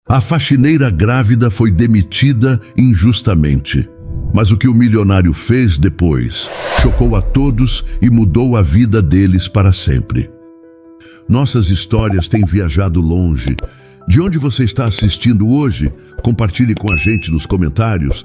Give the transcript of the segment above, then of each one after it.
A faxineira grávida foi demitida injustamente. Mas o que o milionário fez depois chocou a todos e mudou a vida deles para sempre. Nossas histórias têm viajado longe. De onde você está assistindo hoje? Compartilhe com a gente nos comentários.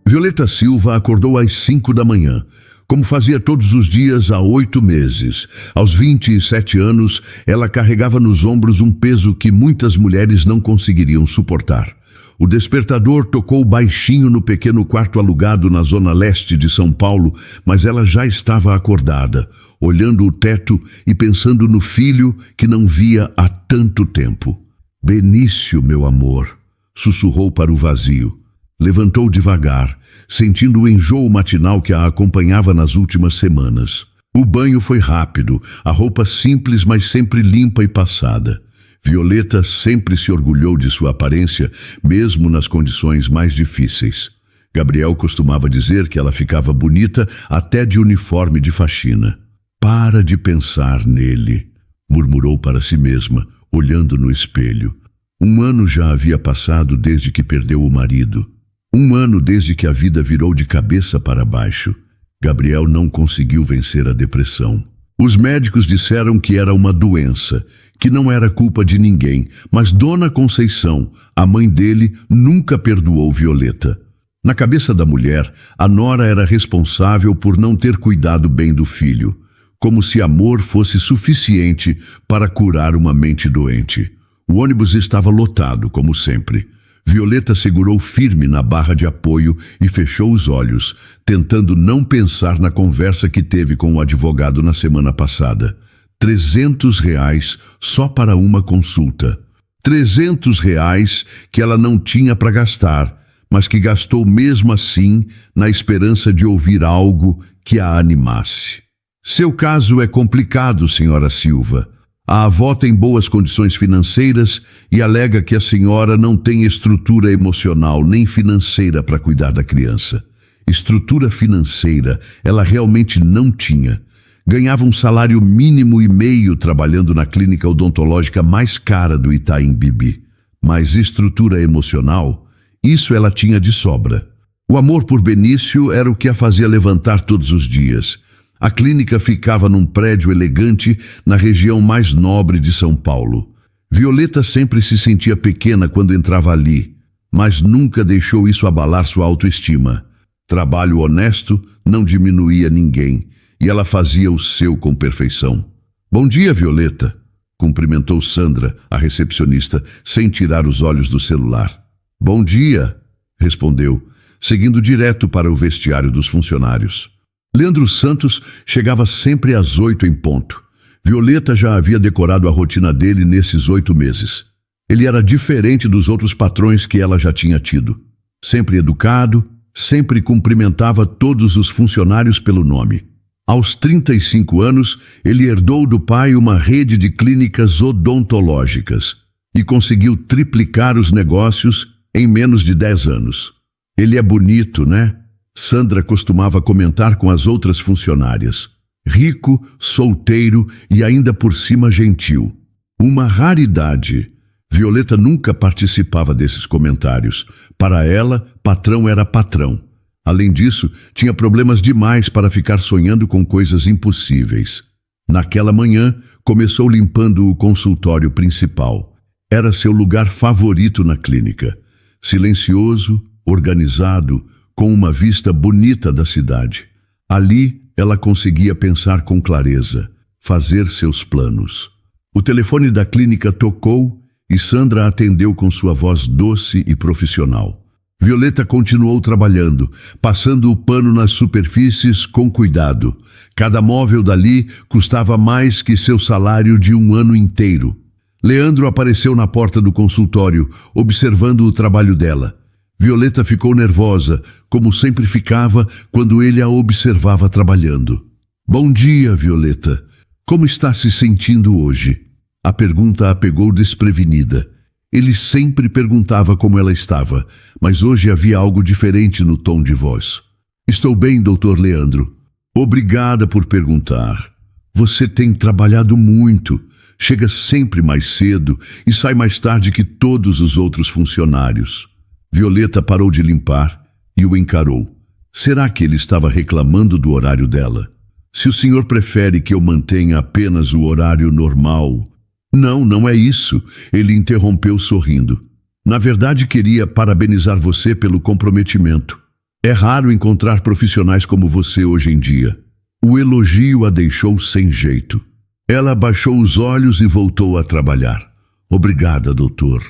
Violeta Silva acordou às 5 da manhã, como fazia todos os dias há 8 meses. Aos 27 anos, ela carregava nos ombros um peso que muitas mulheres não conseguiriam suportar. O despertador tocou baixinho no pequeno quarto alugado na zona leste de São Paulo, mas ela já estava acordada, olhando o teto e pensando no filho que não via há tanto tempo. "Benício, meu amor", sussurrou para o vazio. Levantou devagar, sentindo o enjoo matinal que a acompanhava nas últimas semanas. O banho foi rápido, a roupa simples, mas sempre limpa e passada. Violeta sempre se orgulhou de sua aparência, mesmo nas condições mais difíceis. Gabriel costumava dizer que ela ficava bonita até de uniforme de faxina. "Para de pensar nele", murmurou para si mesma, olhando no espelho. 1 ano já havia passado desde que perdeu o marido. 1 ano desde que a vida virou de cabeça para baixo. Gabriel não conseguiu vencer a depressão. Os médicos disseram que era uma doença, que não era culpa de ninguém, mas Dona Conceição, a mãe dele, nunca perdoou Violeta. Na cabeça da mulher, a nora era responsável por não ter cuidado bem do filho, como se amor fosse suficiente para curar uma mente doente. O ônibus estava lotado, como sempre. Violeta segurou firme na barra de apoio e fechou os olhos, tentando não pensar na conversa que teve com o advogado na semana passada. R$300 só para uma consulta. R$300 que ela não tinha para gastar, mas que gastou mesmo assim na esperança de ouvir algo que a animasse. "Seu caso é complicado, senhora Silva. A avó tem boas condições financeiras e alega que a senhora não tem estrutura emocional nem financeira para cuidar da criança." Estrutura financeira ela realmente não tinha. Ganhava um salário mínimo e meio trabalhando na clínica odontológica mais cara do Itaim Bibi. Mas estrutura emocional, isso ela tinha de sobra. O amor por Benício era o que a fazia levantar todos os dias. A clínica ficava num prédio elegante na região mais nobre de São Paulo. Violeta sempre se sentia pequena quando entrava ali, mas nunca deixou isso abalar sua autoestima. Trabalho honesto não diminuía ninguém, e ela fazia o seu com perfeição. "Bom dia, Violeta", cumprimentou Sandra, a recepcionista, sem tirar os olhos do celular. "Bom dia", respondeu, seguindo direto para o vestiário dos funcionários. Leandro Santos chegava sempre às 8 em ponto. Violeta já havia decorado a rotina dele nesses 8 meses. Ele era diferente dos outros patrões que ela já tinha tido. Sempre educado, sempre cumprimentava todos os funcionários pelo nome. Aos 35 anos, ele herdou do pai uma rede de clínicas odontológicas e conseguiu triplicar os negócios em menos de 10 anos. "Ele é bonito, né?" Sandra costumava comentar com as outras funcionárias. Rico, solteiro e ainda por cima gentil. Uma raridade. Violeta nunca participava desses comentários. Para ela, patrão era patrão. Além disso, tinha problemas demais para ficar sonhando com coisas impossíveis. Naquela manhã, começou limpando o consultório principal. Era seu lugar favorito na clínica. Silencioso, organizado, com uma vista bonita da cidade. Ali, ela conseguia pensar com clareza, fazer seus planos. O telefone da clínica tocou e Sandra atendeu com sua voz doce e profissional. Violeta continuou trabalhando, passando o pano nas superfícies com cuidado. Cada móvel dali custava mais que seu salário de 1 ano inteiro. Leandro apareceu na porta do consultório, observando o trabalho dela. Violeta ficou nervosa, como sempre ficava quando ele a observava trabalhando. "Bom dia, Violeta. Como está se sentindo hoje?" A pergunta a pegou desprevenida. Ele sempre perguntava como ela estava, mas hoje havia algo diferente no tom de voz. "Estou bem, Dr. Leandro. Obrigada por perguntar. Você tem trabalhado muito. Chega sempre mais cedo e sai mais tarde que todos os outros funcionários. Violeta parou de limpar e o encarou. Será que ele estava reclamando do horário dela? Se o senhor prefere que eu mantenha apenas o horário normal... Não, não é isso, ele interrompeu sorrindo. Na verdade, queria parabenizar você pelo comprometimento. É raro encontrar profissionais como você hoje em dia. O elogio a deixou sem jeito. Ela abaixou os olhos e voltou a trabalhar. Obrigada, doutor.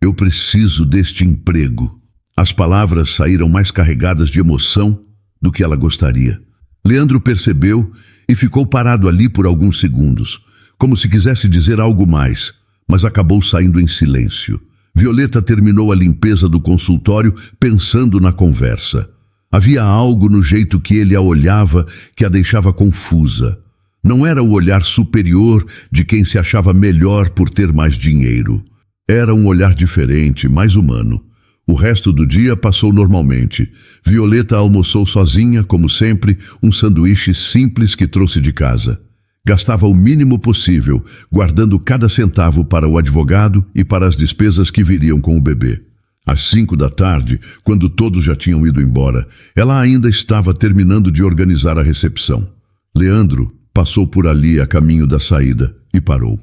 Eu preciso deste emprego. As palavras saíram mais carregadas de emoção do que ela gostaria. Leandro percebeu e ficou parado ali por alguns segundos, como se quisesse dizer algo mais, mas acabou saindo em silêncio. Violeta terminou a limpeza do consultório pensando na conversa. Havia algo no jeito que ele a olhava que a deixava confusa. Não era o olhar superior de quem se achava melhor por ter mais dinheiro. Era um olhar diferente, mais humano. O resto do dia passou normalmente. Violeta almoçou sozinha, como sempre, um sanduíche simples que trouxe de casa. Gastava o mínimo possível, guardando cada centavo para o advogado e para as despesas que viriam com o bebê. Às 5 da tarde, quando todos já tinham ido embora, ela ainda estava terminando de organizar a recepção. Leandro passou por ali a caminho da saída e parou.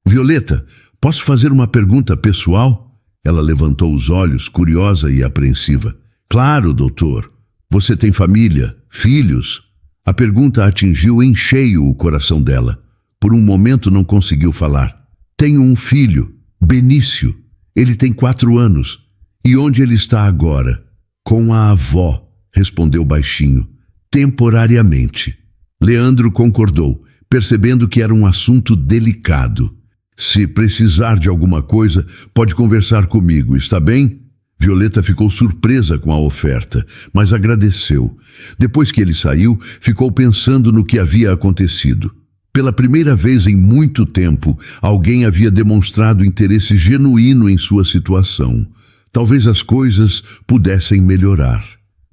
Violeta, posso fazer uma pergunta pessoal? Ela levantou os olhos, curiosa e apreensiva. Claro, doutor. Você tem família, filhos? A pergunta atingiu em cheio o coração dela. Por um momento não conseguiu falar. Tenho um filho, Benício. Ele tem 4 anos. E onde ele está agora? Com a avó, respondeu baixinho. Temporariamente. Leandro concordou, percebendo que era um assunto delicado. Se precisar de alguma coisa, pode conversar comigo, está bem? Violeta ficou surpresa com a oferta, mas agradeceu. Depois que ele saiu, ficou pensando no que havia acontecido. Pela primeira vez em muito tempo, alguém havia demonstrado interesse genuíno em sua situação. Talvez as coisas pudessem melhorar.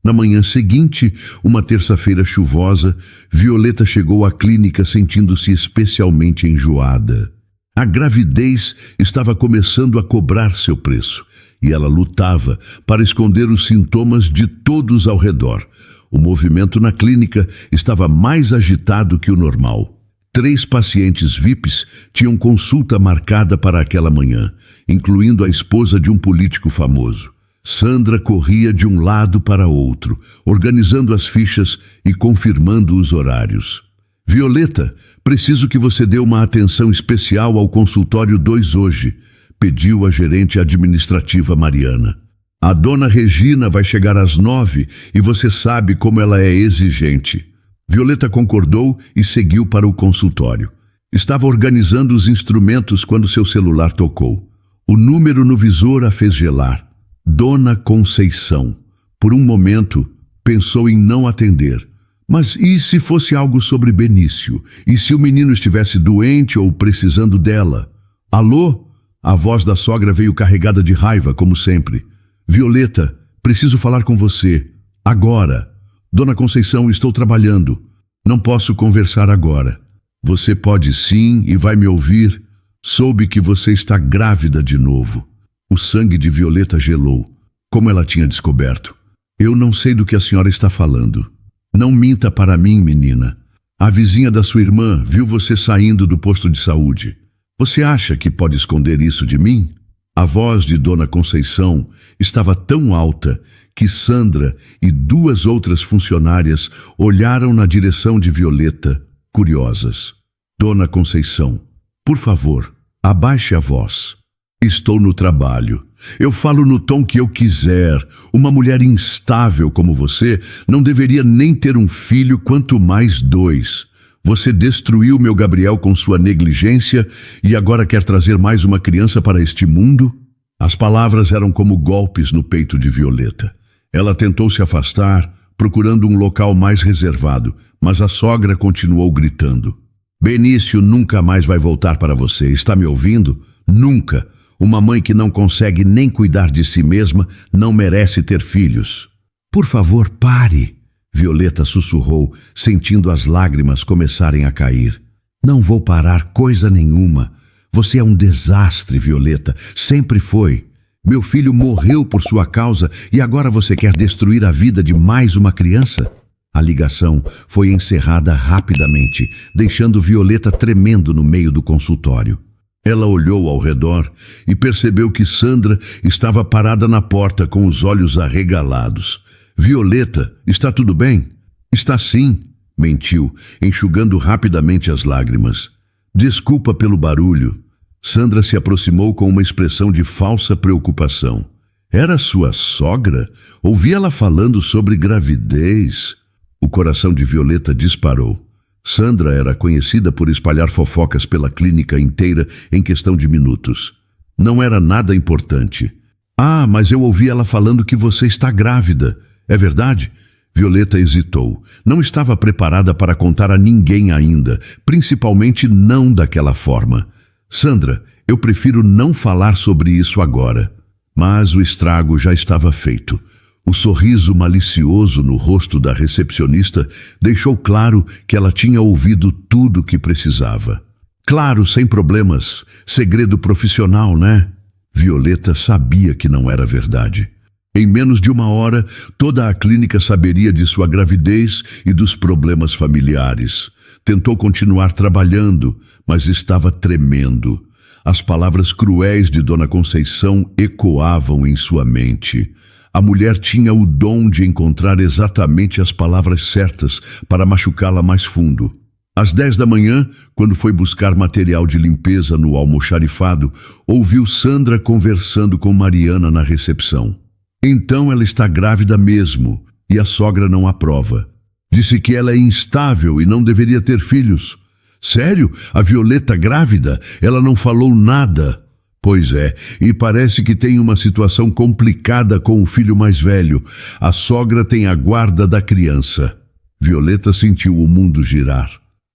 Na manhã seguinte, uma terça-feira chuvosa, Violeta chegou à clínica sentindo-se especialmente enjoada. A gravidez estava começando a cobrar seu preço, e ela lutava para esconder os sintomas de todos ao redor. O movimento na clínica estava mais agitado que o normal. 3 pacientes VIPs tinham consulta marcada para aquela manhã, incluindo a esposa de um político famoso. Sandra corria de um lado para outro, organizando as fichas e confirmando os horários. Violeta, preciso que você dê uma atenção especial ao consultório 2 hoje, pediu a gerente administrativa Mariana. A dona Regina vai chegar às 9 e você sabe como ela é exigente. Violeta concordou e seguiu para o consultório. Estava organizando os instrumentos quando seu celular tocou. O número no visor a fez gelar. Dona Conceição. Por um momento, pensou em não atender. Mas e se fosse algo sobre Benício? E se o menino estivesse doente ou precisando dela? Alô? A voz da sogra veio carregada de raiva, como sempre. Violeta, preciso falar com você. Agora. Dona Conceição, estou trabalhando. Não posso conversar agora. Você pode sim e vai me ouvir. Soube que você está grávida de novo. O sangue de Violeta gelou, como ela tinha descoberto. Eu não sei do que a senhora está falando. Não minta para mim, menina. A vizinha da sua irmã viu você saindo do posto de saúde. Você acha que pode esconder isso de mim? A voz de Dona Conceição estava tão alta que Sandra e 2 outras funcionárias olharam na direção de Violeta, curiosas. Dona Conceição, por favor, abaixe a voz. Estou no trabalho. Eu falo no tom que eu quiser. Uma mulher instável como você não deveria nem ter um filho, quanto mais 2. Você destruiu meu Gabriel com sua negligência e agora quer trazer mais uma criança para este mundo? As palavras eram como golpes no peito de Violeta. Ela tentou se afastar, procurando um local mais reservado, mas a sogra continuou gritando. Benício nunca mais vai voltar para você, está me ouvindo? Nunca! Uma mãe que não consegue nem cuidar de si mesma não merece ter filhos. Por favor, pare! Violeta sussurrou, sentindo as lágrimas começarem a cair. Não vou parar coisa nenhuma. Você é um desastre, Violeta. Sempre foi. Meu filho morreu por sua causa e agora você quer destruir a vida de mais uma criança? A ligação foi encerrada rapidamente, deixando Violeta tremendo no meio do consultório. Ela olhou ao redor e percebeu que Sandra estava parada na porta com os olhos arregalados. Violeta, está tudo bem? Está sim, mentiu, enxugando rapidamente as lágrimas. Desculpa pelo barulho. Sandra se aproximou com uma expressão de falsa preocupação. Era sua sogra? Ouvi ela falando sobre gravidez. O coração de Violeta disparou. Sandra era conhecida por espalhar fofocas pela clínica inteira em questão de minutos. Não era nada importante. Ah, mas eu ouvi ela falando que você está grávida. É verdade? Violeta hesitou. Não estava preparada para contar a ninguém ainda, principalmente não daquela forma. Sandra, eu prefiro não falar sobre isso agora. Mas o estrago já estava feito. O sorriso malicioso no rosto da recepcionista deixou claro que ela tinha ouvido tudo o que precisava. Claro, sem problemas. Segredo profissional, né? Violeta sabia que não era verdade. Em menos de 1 hora, toda a clínica saberia de sua gravidez e dos problemas familiares. Tentou continuar trabalhando, mas estava tremendo. As palavras cruéis de Dona Conceição ecoavam em sua mente. A mulher tinha o dom de encontrar exatamente as palavras certas para machucá-la mais fundo. Às 10 da manhã, quando foi buscar material de limpeza no almoxarifado, ouviu Sandra conversando com Mariana na recepção. Então ela está grávida mesmo, e a sogra não aprova. Disse que ela é instável e não deveria ter filhos. Sério? A Violeta grávida? Ela não falou nada. Pois é, e parece que tem uma situação complicada com o filho mais velho. A sogra tem a guarda da criança. Violeta sentiu o mundo girar.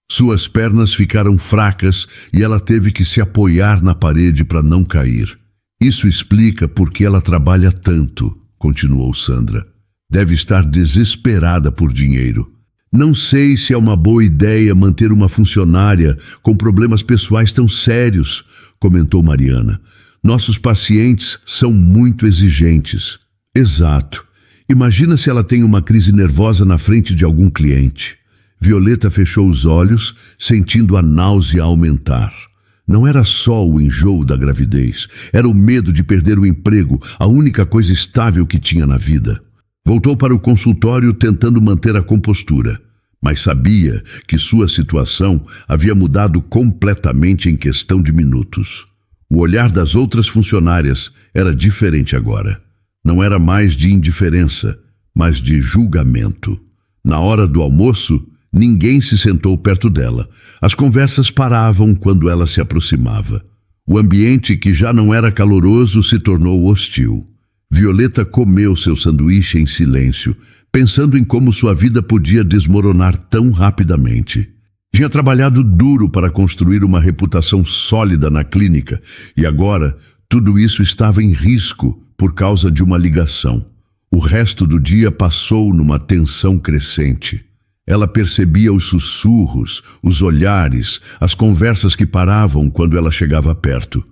Suas pernas ficaram fracas e ela teve que se apoiar na parede para não cair. Isso explica por que ela trabalha tanto, continuou Sandra. Deve estar desesperada por dinheiro. Não sei se é uma boa ideia manter uma funcionária com problemas pessoais tão sérios, comentou Mariana. Nossos pacientes são muito exigentes. Exato. Imagina se ela tem uma crise nervosa na frente de algum cliente. Violeta fechou os olhos, sentindo a náusea aumentar. Não era só o enjoo da gravidez, era o medo de perder o emprego, a única coisa estável que tinha na vida. Voltou para o consultório tentando manter a compostura, mas sabia que sua situação havia mudado completamente em questão de minutos. O olhar das outras funcionárias era diferente agora. Não era mais de indiferença, mas de julgamento. Na hora do almoço, ninguém se sentou perto dela. As conversas paravam quando ela se aproximava. O ambiente, que já não era caloroso, se tornou hostil. Violeta comeu seu sanduíche em silêncio, pensando em como sua vida podia desmoronar tão rapidamente. Tinha trabalhado duro para construir uma reputação sólida na clínica e agora tudo isso estava em risco por causa de uma ligação. O resto do dia passou numa tensão crescente. Ela percebia os sussurros, os olhares, as conversas que paravam quando ela chegava perto.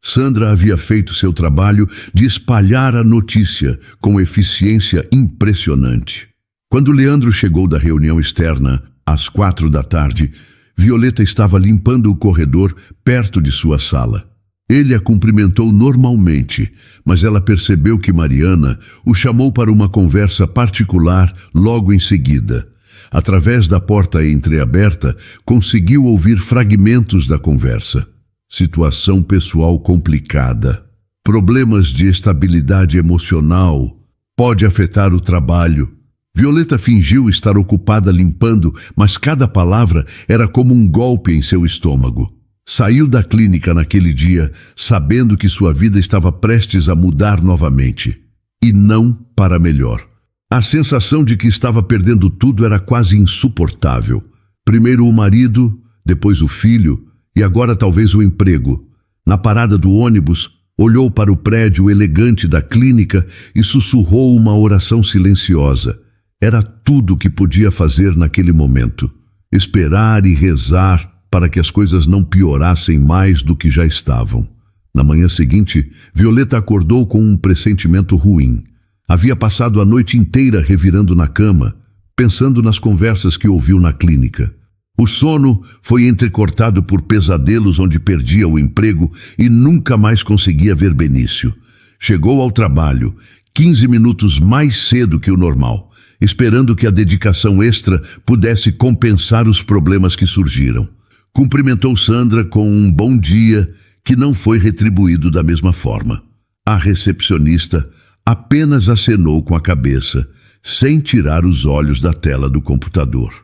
Sandra havia feito seu trabalho de espalhar a notícia com eficiência impressionante. Quando Leandro chegou da reunião externa, às 4 da tarde, Violeta estava limpando o corredor perto de sua sala. Ele a cumprimentou normalmente, mas ela percebeu que Mariana o chamou para uma conversa particular logo em seguida. Através da porta entreaberta, conseguiu ouvir fragmentos da conversa. Situação pessoal complicada. Problemas de estabilidade emocional. Pode afetar o trabalho. Violeta fingiu estar ocupada limpando, mas cada palavra era como um golpe em seu estômago. Saiu da clínica naquele dia, sabendo que sua vida estava prestes a mudar novamente. E não para melhor. A sensação de que estava perdendo tudo era quase insuportável. Primeiro o marido, depois o filho e agora talvez o emprego. Na parada do ônibus, olhou para o prédio elegante da clínica e sussurrou uma oração silenciosa. Era tudo o que podia fazer naquele momento. Esperar e rezar para que as coisas não piorassem mais do que já estavam. Na manhã seguinte, Violeta acordou com um pressentimento ruim. Havia passado a noite inteira revirando na cama, pensando nas conversas que ouviu na clínica. O sono foi entrecortado por pesadelos onde perdia o emprego e nunca mais conseguia ver Benício. Chegou ao trabalho 15 minutos mais cedo que o normal, esperando que a dedicação extra pudesse compensar os problemas que surgiram. Cumprimentou Sandra com um bom dia que não foi retribuído da mesma forma. A recepcionista apenas acenou com a cabeça, sem tirar os olhos da tela do computador.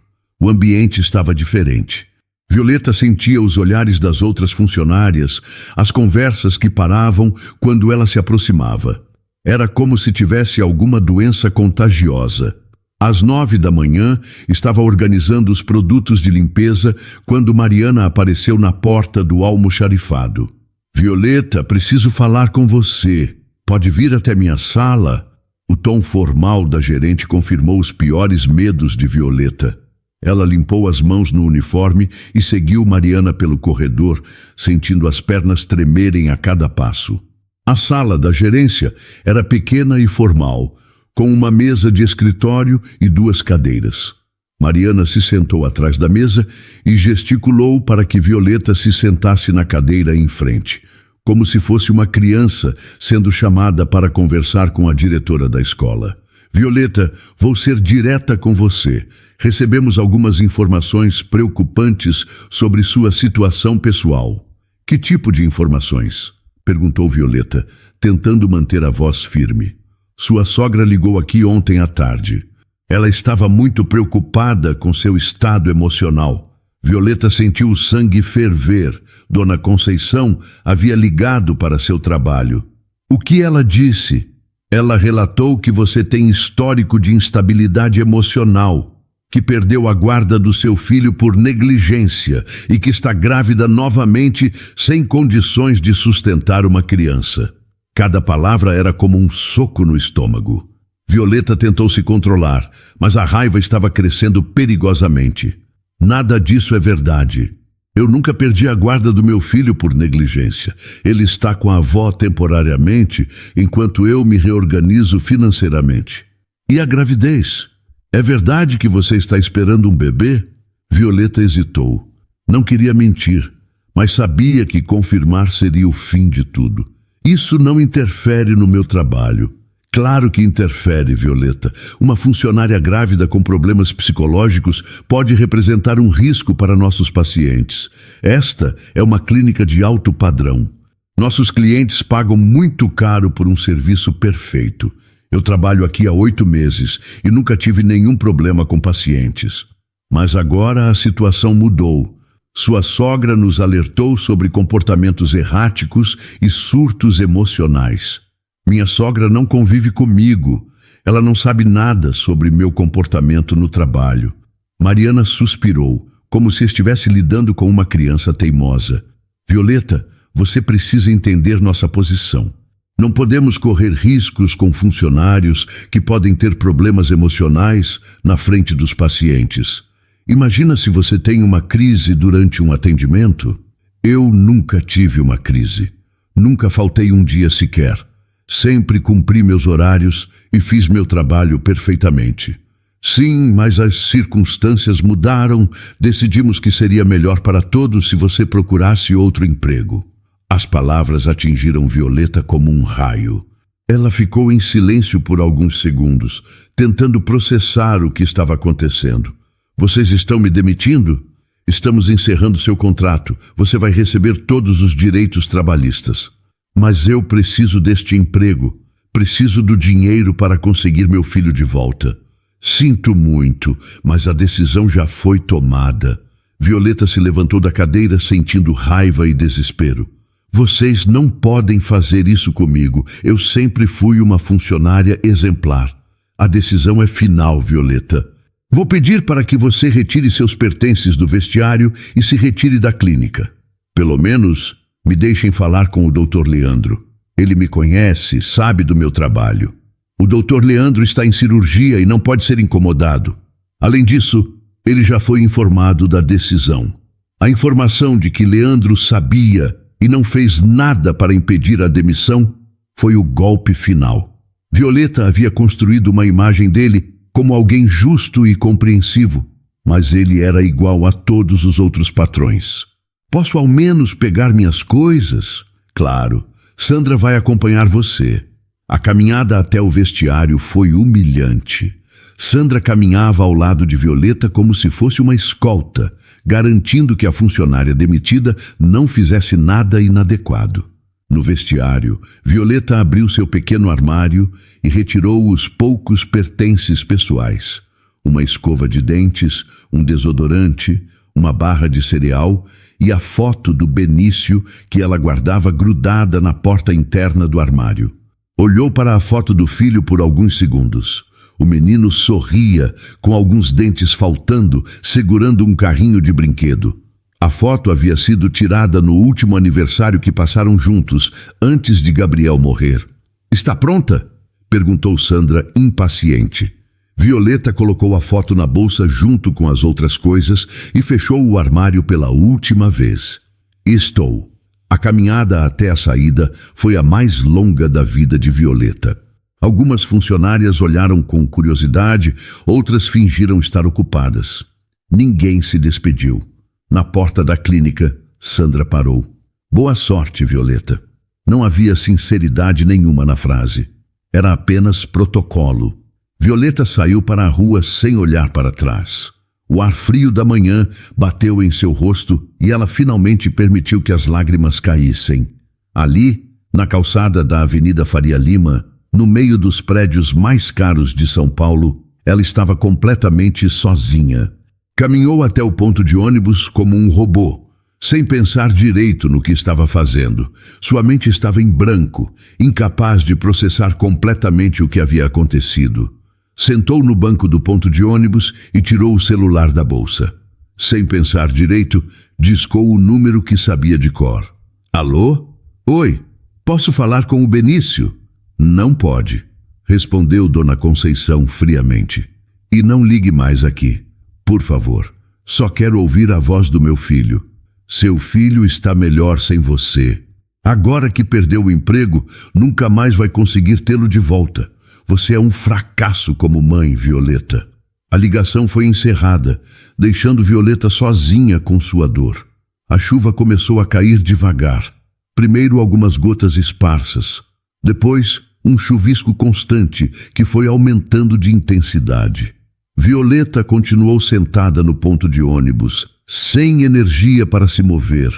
O ambiente estava diferente. Violeta sentia os olhares das outras funcionárias, as conversas que paravam quando ela se aproximava. Era como se tivesse alguma doença contagiosa. Às 9 da manhã, estava organizando os produtos de limpeza quando Mariana apareceu na porta do almoxarifado. Violeta, preciso falar com você. Pode vir até minha sala? O tom formal da gerente confirmou os piores medos de Violeta. Ela limpou as mãos no uniforme e seguiu Mariana pelo corredor, sentindo as pernas tremerem a cada passo. A sala da gerência era pequena e formal, com uma mesa de escritório e 2 cadeiras. Mariana se sentou atrás da mesa e gesticulou para que Violeta se sentasse na cadeira em frente, como se fosse uma criança sendo chamada para conversar com a diretora da escola. Violeta, vou ser direta com você. Recebemos algumas informações preocupantes sobre sua situação pessoal. Que tipo de informações? Perguntou Violeta, tentando manter a voz firme. Sua sogra ligou aqui ontem à tarde. Ela estava muito preocupada com seu estado emocional. Violeta sentiu o sangue ferver. Dona Conceição havia ligado para seu trabalho. O que ela disse? Ela relatou que você tem histórico de instabilidade emocional, que perdeu a guarda do seu filho por negligência e que está grávida novamente sem condições de sustentar uma criança. Cada palavra era como um soco no estômago. Violeta tentou se controlar, mas a raiva estava crescendo perigosamente. Nada disso é verdade. Eu nunca perdi a guarda do meu filho por negligência. Ele está com a avó temporariamente, enquanto eu me reorganizo financeiramente. E a gravidez? É verdade que você está esperando um bebê? Violeta hesitou. Não queria mentir, mas sabia que confirmar seria o fim de tudo. Isso não interfere no meu trabalho. Claro que interfere, Violeta. Uma funcionária grávida com problemas psicológicos pode representar um risco para nossos pacientes. Esta é uma clínica de alto padrão. Nossos clientes pagam muito caro por um serviço perfeito. Eu trabalho aqui há 8 meses e nunca tive nenhum problema com pacientes. Mas agora a situação mudou. Sua sogra nos alertou sobre comportamentos erráticos e surtos emocionais. Minha sogra não convive comigo. Ela não sabe nada sobre meu comportamento no trabalho. Mariana suspirou, como se estivesse lidando com uma criança teimosa. Violeta, você precisa entender nossa posição. Não podemos correr riscos com funcionários que podem ter problemas emocionais na frente dos pacientes. Imagina se você tem uma crise durante um atendimento. Eu nunca tive uma crise. Nunca faltei um dia sequer. Sempre cumpri meus horários e fiz meu trabalho perfeitamente. Sim, mas as circunstâncias mudaram. Decidimos que seria melhor para todos se você procurasse outro emprego. As palavras atingiram Violeta como um raio. Ela ficou em silêncio por alguns segundos, tentando processar o que estava acontecendo. Vocês estão me demitindo? Estamos encerrando seu contrato. Você vai receber todos os direitos trabalhistas. Mas eu preciso deste emprego. Preciso do dinheiro para conseguir meu filho de volta. Sinto muito, mas a decisão já foi tomada. Violeta se levantou da cadeira sentindo raiva e desespero. Vocês não podem fazer isso comigo. Eu sempre fui uma funcionária exemplar. A decisão é final, Violeta. Vou pedir para que você retire seus pertences do vestiário e se retire da clínica. Pelo menos me deixem falar com o Dr. Leandro. Ele me conhece, sabe do meu trabalho. O Dr. Leandro está em cirurgia e não pode ser incomodado. Além disso, ele já foi informado da decisão. A informação de que Leandro sabia e não fez nada para impedir a demissão foi o golpe final. Violeta havia construído uma imagem dele como alguém justo e compreensivo, mas ele era igual a todos os outros patrões. Posso ao menos pegar minhas coisas? Claro, Sandra vai acompanhar você. A caminhada até o vestiário foi humilhante. Sandra caminhava ao lado de Violeta como se fosse uma escolta, garantindo que a funcionária demitida não fizesse nada inadequado. No vestiário, Violeta abriu seu pequeno armário e retirou os poucos pertences pessoais. Uma escova de dentes, um desodorante, uma barra de cereal e a foto do Benício que ela guardava grudada na porta interna do armário. Olhou para a foto do filho por alguns segundos. O menino sorria, com alguns dentes faltando, segurando um carrinho de brinquedo. A foto havia sido tirada no último aniversário que passaram juntos, antes de Gabriel morrer. "Está pronta?" perguntou Sandra, impaciente. Violeta colocou a foto na bolsa junto com as outras coisas e fechou o armário pela última vez. "Estou." A caminhada até a saída foi a mais longa da vida de Violeta. Algumas funcionárias olharam com curiosidade, outras fingiram estar ocupadas. Ninguém se despediu. Na porta da clínica, Sandra parou. "Boa sorte, Violeta." Não havia sinceridade nenhuma na frase. Era apenas protocolo. Violeta saiu para a rua sem olhar para trás. O ar frio da manhã bateu em seu rosto e ela finalmente permitiu que as lágrimas caíssem. Ali, na calçada da Avenida Faria Lima, no meio dos prédios mais caros de São Paulo, ela estava completamente sozinha. Caminhou até o ponto de ônibus como um robô, sem pensar direito no que estava fazendo. Sua mente estava em branco, incapaz de processar completamente o que havia acontecido. Sentou no banco do ponto de ônibus e tirou o celular da bolsa. Sem pensar direito, discou o número que sabia de cor. "Alô? Oi, posso falar com o Benício?" "Não pode", respondeu Dona Conceição friamente. "E não ligue mais aqui. Por favor, só quero ouvir a voz do meu filho. Seu filho está melhor sem você. Agora que perdeu o emprego, nunca mais vai conseguir tê-lo de volta. Você é um fracasso como mãe, Violeta." A ligação foi encerrada, deixando Violeta sozinha com sua dor. A chuva começou a cair devagar. Primeiro algumas gotas esparsas. Depois, um chuvisco constante que foi aumentando de intensidade. Violeta continuou sentada no ponto de ônibus, sem energia para se mover,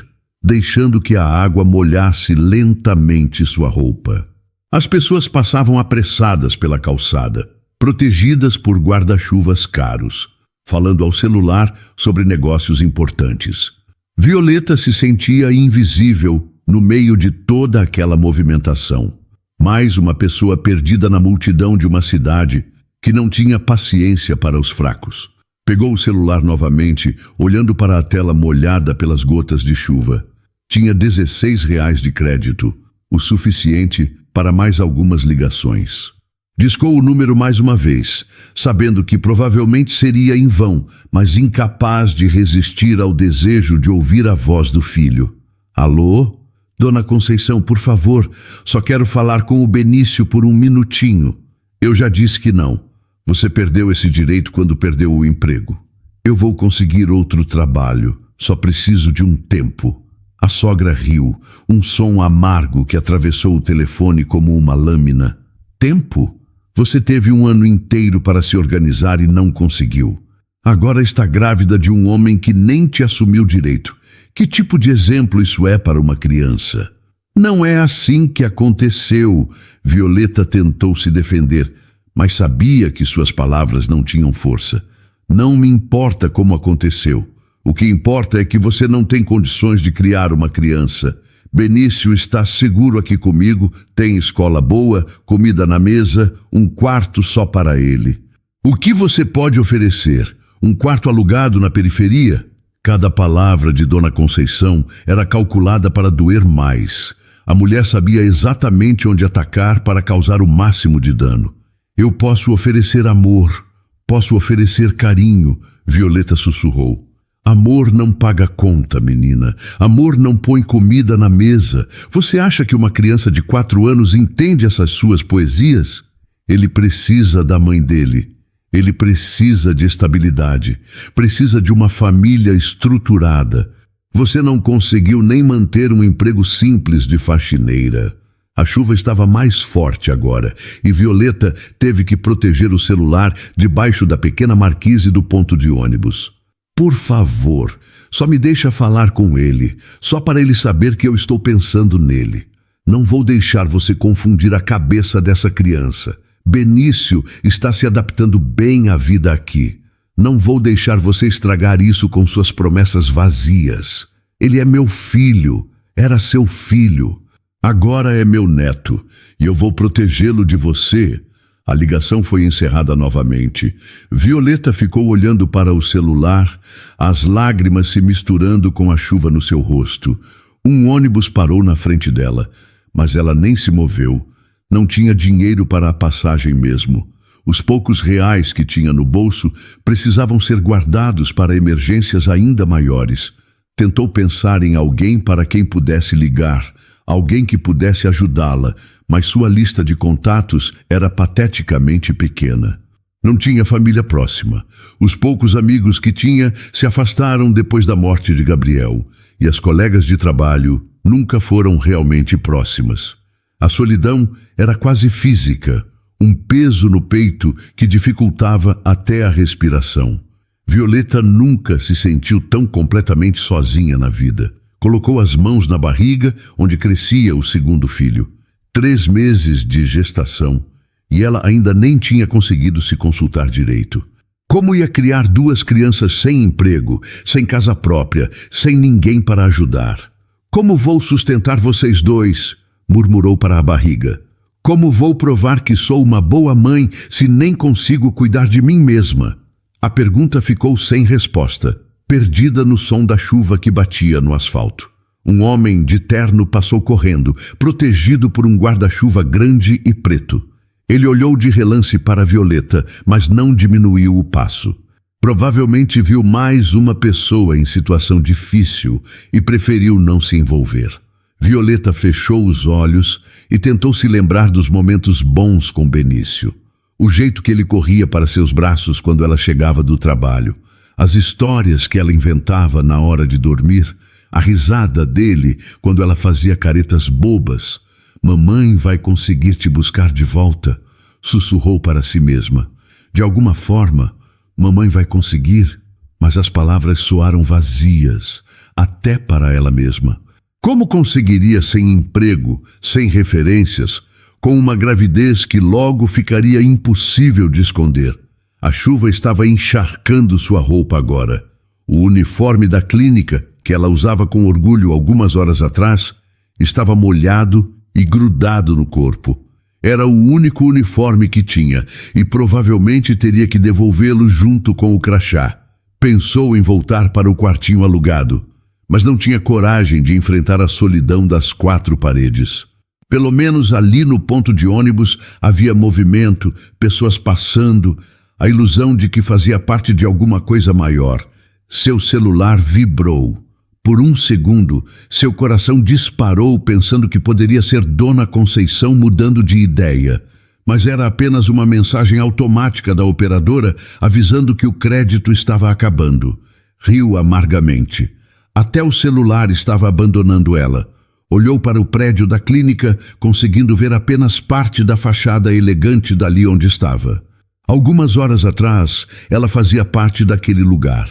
deixando que a água molhasse lentamente sua roupa. As pessoas passavam apressadas pela calçada, protegidas por guarda-chuvas caros, falando ao celular sobre negócios importantes. Violeta se sentia invisível no meio de toda aquela movimentação. Mais uma pessoa perdida na multidão de uma cidade que não tinha paciência para os fracos. Pegou o celular novamente, olhando para a tela molhada pelas gotas de chuva. Tinha R$16 de crédito, o suficiente para mais algumas ligações. Discou o número mais uma vez, sabendo que provavelmente seria em vão, mas incapaz de resistir ao desejo de ouvir a voz do filho. "Alô? Dona Conceição, por favor, só quero falar com o Benício por um minutinho." "Eu já disse que não. Você perdeu esse direito quando perdeu o emprego. Eu vou conseguir outro trabalho, só preciso de um tempo." A sogra riu, um som amargo que atravessou o telefone como uma lâmina. "Tempo? Você teve um ano inteiro para se organizar e não conseguiu. Agora está grávida de um homem que nem te assumiu direito. Que tipo de exemplo isso é para uma criança?" "Não é assim que aconteceu." Violeta tentou se defender, mas sabia que suas palavras não tinham força. "Não me importa como aconteceu. O que importa é que você não tem condições de criar uma criança. Benício está seguro aqui comigo, tem escola boa, comida na mesa, um quarto só para ele. O que você pode oferecer? Um quarto alugado na periferia?" Cada palavra de Dona Conceição era calculada para doer mais. A mulher sabia exatamente onde atacar para causar o máximo de dano. "Eu posso oferecer amor, posso oferecer carinho", Violeta sussurrou. Amor não paga conta, menina. Amor não põe comida na mesa. Você acha que uma criança de 4 anos entende essas suas poesias? Ele precisa da mãe dele. Ele precisa de estabilidade. Precisa de uma família estruturada. Você não conseguiu nem manter um emprego simples de faxineira. A chuva estava mais forte agora e Violeta teve que proteger o celular debaixo da pequena marquise do ponto de ônibus. Por favor, só me deixa falar com ele, só para ele saber que eu estou pensando nele. Não vou deixar você confundir a cabeça dessa criança. Benício está se adaptando bem à vida aqui. Não vou deixar você estragar isso com suas promessas vazias. Ele é meu filho, era seu filho. Agora é meu neto, e eu vou protegê-lo de você. A ligação foi encerrada novamente. Violeta ficou olhando para o celular, as lágrimas se misturando com a chuva no seu rosto. Um ônibus parou na frente dela, mas ela nem se moveu. Não tinha dinheiro para a passagem mesmo. Os poucos reais que tinha no bolso precisavam ser guardados para emergências ainda maiores. Tentou pensar em alguém para quem pudesse ligar, alguém que pudesse ajudá-la, mas sua lista de contatos era pateticamente pequena. Não tinha família próxima. Os poucos amigos que tinha se afastaram depois da morte de Gabriel, e as colegas de trabalho nunca foram realmente próximas. A solidão era quase física, um peso no peito que dificultava até a respiração. Violeta nunca se sentiu tão completamente sozinha na vida. Colocou as mãos na barriga, onde crescia o segundo filho. 3 meses de gestação, e ela ainda nem tinha conseguido se consultar direito. Como ia criar 2 crianças sem emprego, sem casa própria, sem ninguém para ajudar? Como vou sustentar vocês 2? Murmurou para a barriga. Como vou provar que sou uma boa mãe se nem consigo cuidar de mim mesma? A pergunta ficou sem resposta, perdida no som da chuva que batia no asfalto. Um homem de terno passou correndo, protegido por um guarda-chuva grande e preto. Ele olhou de relance para Violeta, mas não diminuiu o passo. Provavelmente viu mais uma pessoa em situação difícil e preferiu não se envolver. Violeta fechou os olhos e tentou se lembrar dos momentos bons com Benício. O jeito que ele corria para seus braços quando ela chegava do trabalho, as histórias que ela inventava na hora de dormir, a risada dele quando ela fazia caretas bobas. Mamãe vai conseguir te buscar de volta, sussurrou para si mesma. De alguma forma, mamãe vai conseguir, mas as palavras soaram vazias, até para ela mesma. Como conseguiria sem emprego, sem referências, com uma gravidez que logo ficaria impossível de esconder? A chuva estava encharcando sua roupa agora. O uniforme da clínica, que ela usava com orgulho algumas horas atrás, estava molhado e grudado no corpo. Era o único uniforme que tinha e provavelmente teria que devolvê-lo junto com o crachá. Pensou em voltar para o quartinho alugado, mas não tinha coragem de enfrentar a solidão das 4 paredes. Pelo menos ali no ponto de ônibus havia movimento, pessoas passando, a ilusão de que fazia parte de alguma coisa maior. Seu celular vibrou. Por um segundo, seu coração disparou pensando que poderia ser Dona Conceição mudando de ideia. Mas era apenas uma mensagem automática da operadora avisando que o crédito estava acabando. Riu amargamente. Até o celular estava abandonando ela. Olhou para o prédio da clínica, conseguindo ver apenas parte da fachada elegante dali onde estava. Algumas horas atrás, ela fazia parte daquele lugar.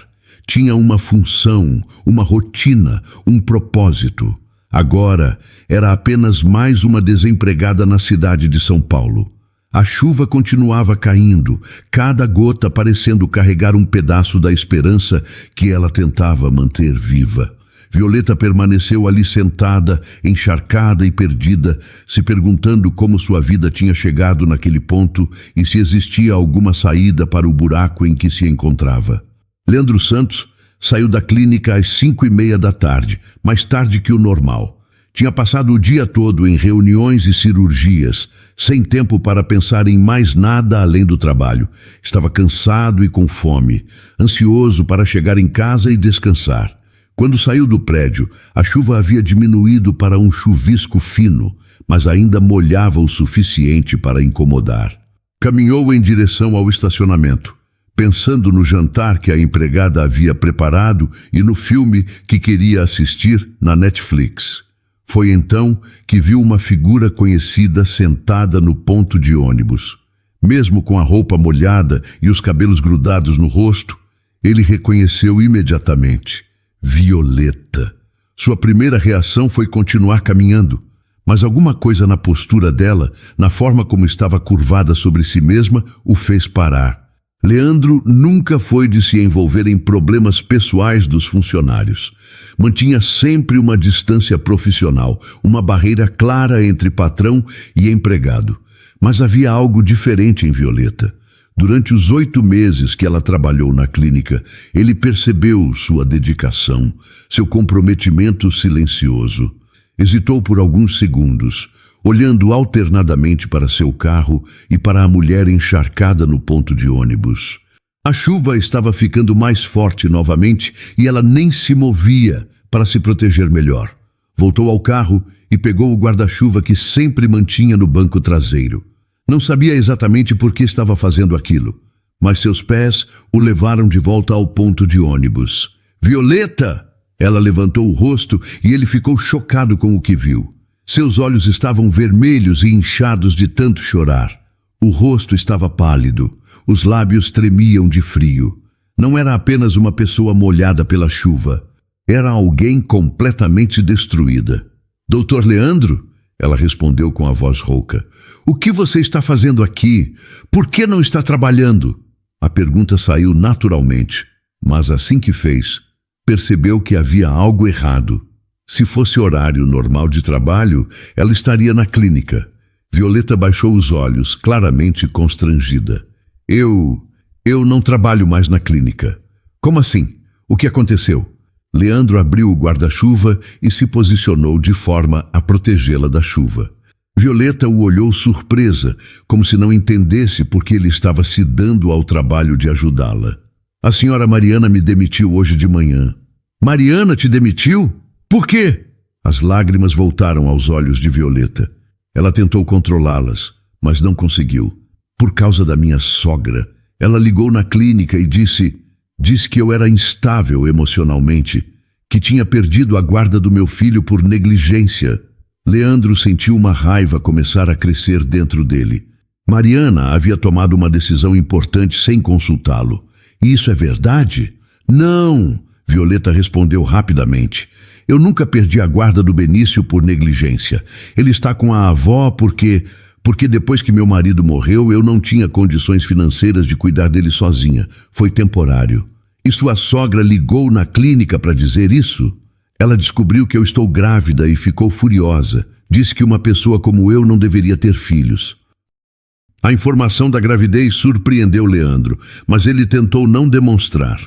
Tinha uma função, uma rotina, um propósito. Agora, era apenas mais uma desempregada na cidade de São Paulo. A chuva continuava caindo, cada gota parecendo carregar um pedaço da esperança que ela tentava manter viva. Violeta permaneceu ali sentada, encharcada e perdida, se perguntando como sua vida tinha chegado naquele ponto e se existia alguma saída para o buraco em que se encontrava. Leandro Santos saiu da clínica às 5:30 da tarde, mais tarde que o normal. Tinha passado o dia todo em reuniões e cirurgias, sem tempo para pensar em mais nada além do trabalho. Estava cansado e com fome, ansioso para chegar em casa e descansar. Quando saiu do prédio, a chuva havia diminuído para um chuvisco fino, mas ainda molhava o suficiente para incomodar. Caminhou em direção ao estacionamento, pensando no jantar que a empregada havia preparado e no filme que queria assistir na Netflix. Foi então que viu uma figura conhecida sentada no ponto de ônibus. Mesmo com a roupa molhada e os cabelos grudados no rosto, ele reconheceu imediatamente. Violeta. Sua primeira reação foi continuar caminhando, mas alguma coisa na postura dela, na forma como estava curvada sobre si mesma, o fez parar. Leandro nunca foi de se envolver em problemas pessoais dos funcionários. Mantinha sempre uma distância profissional, uma barreira clara entre patrão e empregado. Mas havia algo diferente em Violeta. Durante os 8 meses que ela trabalhou na clínica, ele percebeu sua dedicação, seu comprometimento silencioso. Hesitou por alguns segundos, olhando alternadamente para seu carro e para a mulher encharcada no ponto de ônibus. A chuva estava ficando mais forte novamente e ela nem se movia para se proteger melhor. Voltou ao carro e pegou o guarda-chuva que sempre mantinha no banco traseiro. Não sabia exatamente por que estava fazendo aquilo, mas seus pés o levaram de volta ao ponto de ônibus. Violeta! Ela levantou o rosto e ele ficou chocado com o que viu. Seus olhos estavam vermelhos e inchados de tanto chorar. O rosto estava pálido, os lábios tremiam de frio. Não era apenas uma pessoa molhada pela chuva. Era alguém completamente destruída. Doutor Leandro? Ela respondeu com a voz rouca. O que você está fazendo aqui? Por que não está trabalhando? A pergunta saiu naturalmente, mas assim que fez, percebeu que havia algo errado. Se fosse horário normal de trabalho, ela estaria na clínica. Violeta baixou os olhos, claramente constrangida. Eu não trabalho mais na clínica. Como assim? O que aconteceu? Leandro abriu o guarda-chuva e se posicionou de forma a protegê-la da chuva. Violeta o olhou surpresa, como se não entendesse por que ele estava se dando ao trabalho de ajudá-la. A senhora Mariana me demitiu hoje de manhã. Mariana te demitiu? Por quê? As lágrimas voltaram aos olhos de Violeta. Ela tentou controlá-las, mas não conseguiu. Por causa da minha sogra. Ela ligou na clínica e disse que eu era instável emocionalmente, que tinha perdido a guarda do meu filho por negligência. Leandro sentiu uma raiva começar a crescer dentro dele. Mariana havia tomado uma decisão importante sem consultá-lo. Isso é verdade? Não, Violeta respondeu rapidamente. Eu nunca perdi a guarda do Benício por negligência. Ele está com a avó porque depois que meu marido morreu, eu não tinha condições financeiras de cuidar dele sozinha. Foi temporário. E sua sogra ligou na clínica para dizer isso? Ela descobriu que eu estou grávida e ficou furiosa. Disse que uma pessoa como eu não deveria ter filhos. A informação da gravidez surpreendeu Leandro, mas ele tentou não demonstrar.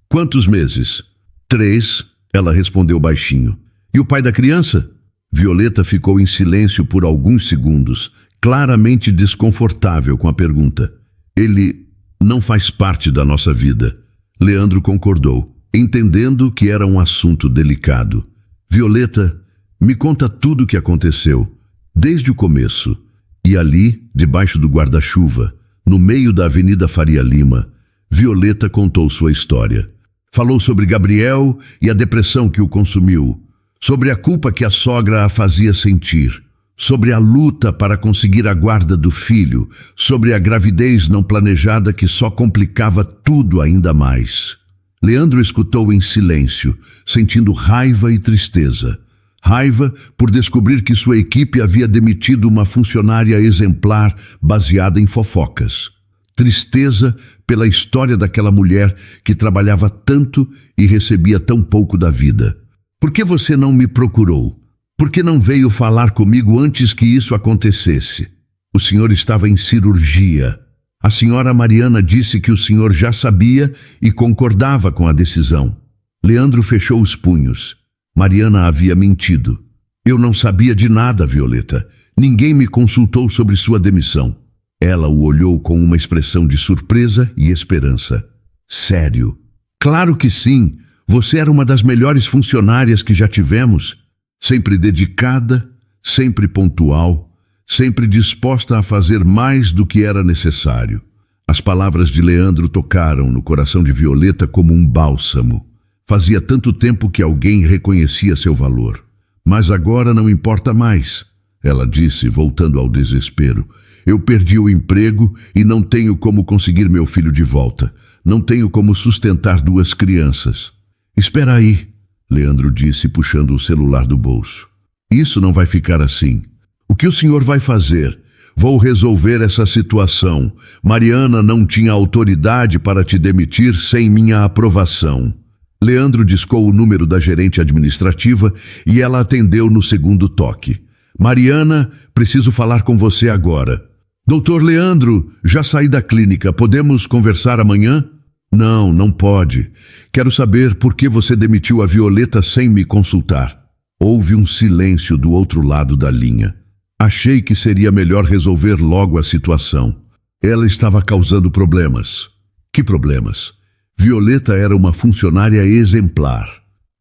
Quantos meses? 3, ela respondeu baixinho. E o pai da criança? Violeta ficou em silêncio por alguns segundos, claramente desconfortável com a pergunta. Ele não faz parte da nossa vida. Leandro concordou, entendendo que era um assunto delicado. Violeta, me conta tudo o que aconteceu, desde o começo. E ali, debaixo do guarda-chuva, no meio da Avenida Faria Lima, Violeta contou sua história. Falou sobre Gabriel e a depressão que o consumiu, sobre a culpa que a sogra a fazia sentir, sobre a luta para conseguir a guarda do filho, sobre a gravidez não planejada que só complicava tudo ainda mais. Leandro escutou em silêncio, sentindo raiva e tristeza. Raiva por descobrir que sua equipe havia demitido uma funcionária exemplar baseada em fofocas. Tristeza pela história daquela mulher que trabalhava tanto e recebia tão pouco da vida. Por que você não me procurou? Por que não veio falar comigo antes que isso acontecesse? O senhor estava em cirurgia. A senhora Mariana disse que o senhor já sabia e concordava com a decisão. Leandro fechou os punhos. Mariana havia mentido. Eu não sabia de nada, Violeta. Ninguém me consultou sobre sua demissão. Ela o olhou com uma expressão de surpresa e esperança. Sério? Claro que sim. Você era uma das melhores funcionárias que já tivemos. Sempre dedicada, sempre pontual, sempre disposta a fazer mais do que era necessário. As palavras de Leandro tocaram no coração de Violeta como um bálsamo. Fazia tanto tempo que alguém reconhecia seu valor. Mas agora não importa mais, ela disse, voltando ao desespero. Eu perdi o emprego e não tenho como conseguir meu filho de volta. Não tenho como sustentar 2 crianças. Espera aí, Leandro disse, puxando o celular do bolso. Isso não vai ficar assim. O que o senhor vai fazer? Vou resolver essa situação. Mariana não tinha autoridade para te demitir sem minha aprovação. Leandro discou o número da gerente administrativa e ela atendeu no segundo toque. Mariana, preciso falar com você agora. Doutor Leandro, já saí da clínica. Podemos conversar amanhã? Não, não pode. Quero saber por que você demitiu a Violeta sem me consultar. Houve um silêncio do outro lado da linha. Achei que seria melhor resolver logo a situação. Ela estava causando problemas. Que problemas? Violeta era uma funcionária exemplar.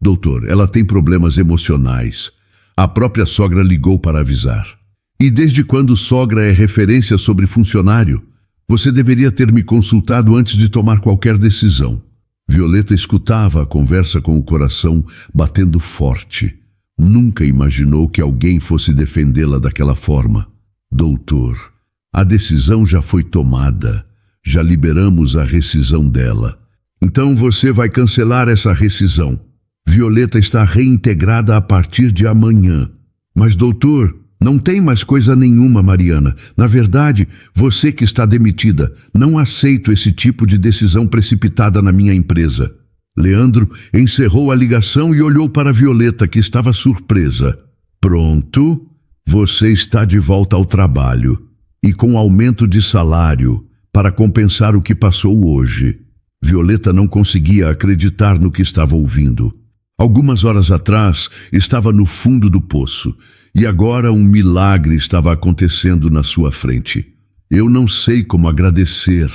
Doutor, ela tem problemas emocionais. A própria sogra ligou para avisar. E desde quando sogra é referência sobre funcionário? Você deveria ter me consultado antes de tomar qualquer decisão. Violeta escutava a conversa com o coração batendo forte. Nunca imaginou que alguém fosse defendê-la daquela forma. Doutor, a decisão já foi tomada. Já liberamos a rescisão dela. Então você vai cancelar essa rescisão. Violeta está reintegrada a partir de amanhã. Mas, doutor, não tem mais coisa nenhuma, Mariana. Na verdade, você que está demitida. Não aceito esse tipo de decisão precipitada na minha empresa. Leandro encerrou a ligação e olhou para Violeta, que estava surpresa. Pronto, você está de volta ao trabalho. E com aumento de salário, para compensar o que passou hoje. Violeta não conseguia acreditar no que estava ouvindo. Algumas horas atrás, estava no fundo do poço, e agora um milagre estava acontecendo na sua frente. Eu não sei como agradecer,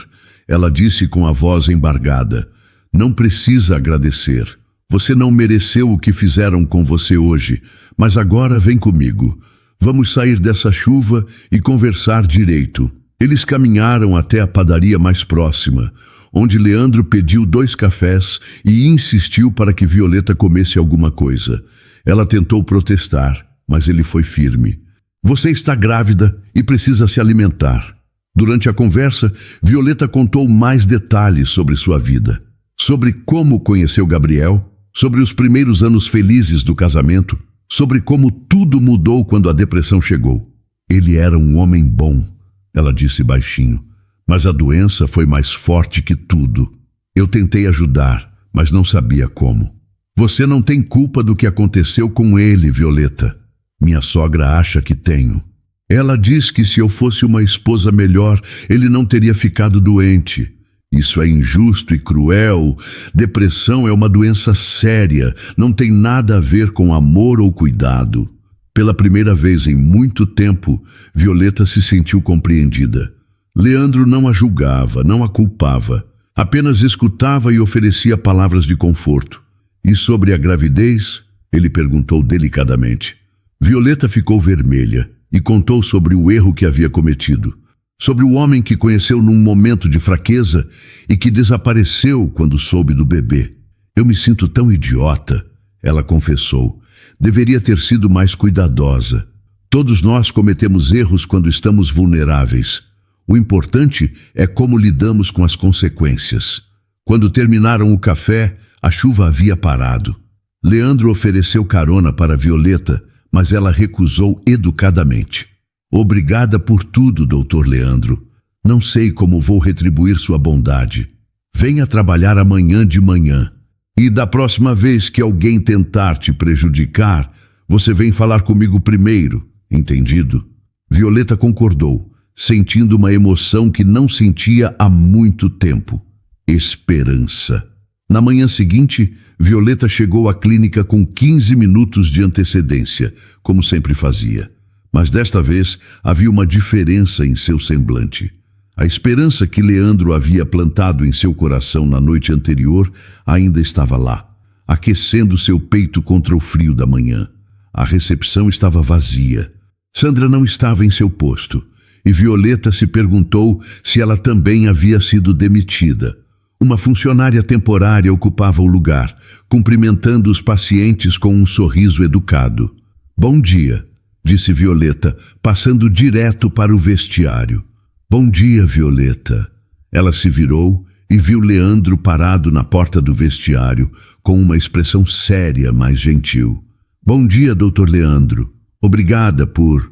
ela disse com a voz embargada. Não precisa agradecer. Você não mereceu o que fizeram com você hoje, mas agora vem comigo. Vamos sair dessa chuva e conversar direito. Eles caminharam até a padaria mais próxima, onde Leandro pediu 2 cafés e insistiu para que Violeta comesse alguma coisa. Ela tentou protestar, mas ele foi firme. Você está grávida e precisa se alimentar. Durante a conversa, Violeta contou mais detalhes sobre sua vida. Sobre como conheceu Gabriel, sobre os primeiros anos felizes do casamento, sobre como tudo mudou quando a depressão chegou. Ele era um homem bom, ela disse baixinho. Mas a doença foi mais forte que tudo. Eu tentei ajudar, mas não sabia como. Você não tem culpa do que aconteceu com ele, Violeta. Minha sogra acha que tenho. Ela diz que se eu fosse uma esposa melhor, ele não teria ficado doente. Isso é injusto e cruel. Depressão é uma doença séria. Não tem nada a ver com amor ou cuidado. Pela primeira vez em muito tempo, Violeta se sentiu compreendida. Leandro não a julgava, não a culpava. Apenas escutava e oferecia palavras de conforto. E sobre a gravidez? Ele perguntou delicadamente. Violeta ficou vermelha e contou sobre o erro que havia cometido. Sobre o homem que conheceu num momento de fraqueza e que desapareceu quando soube do bebê. Eu me sinto tão idiota, ela confessou. Deveria ter sido mais cuidadosa. Todos nós cometemos erros quando estamos vulneráveis. O importante é como lidamos com as consequências. Quando terminaram o café, a chuva havia parado. Leandro ofereceu carona para Violeta, mas ela recusou educadamente. Obrigada por tudo, doutor Leandro. Não sei como vou retribuir sua bondade. Venha trabalhar amanhã de manhã. E da próxima vez que alguém tentar te prejudicar, você vem falar comigo primeiro, entendido? Violeta concordou, sentindo uma emoção que não sentia há muito tempo. Esperança. Na manhã seguinte, Violeta chegou à clínica com 15 minutos de antecedência, como sempre fazia. Mas desta vez havia uma diferença em seu semblante. A esperança que Leandro havia plantado em seu coração na noite anterior ainda estava lá, aquecendo seu peito contra o frio da manhã. A recepção estava vazia. Sandra não estava em seu posto, e Violeta se perguntou se ela também havia sido demitida. Uma funcionária temporária ocupava o lugar, cumprimentando os pacientes com um sorriso educado. "Bom dia", disse Violeta, passando direto para o vestiário. "Bom dia, Violeta." Ela se virou e viu Leandro parado na porta do vestiário, com uma expressão séria, mas gentil. "Bom dia, Dr. Leandro. Obrigada por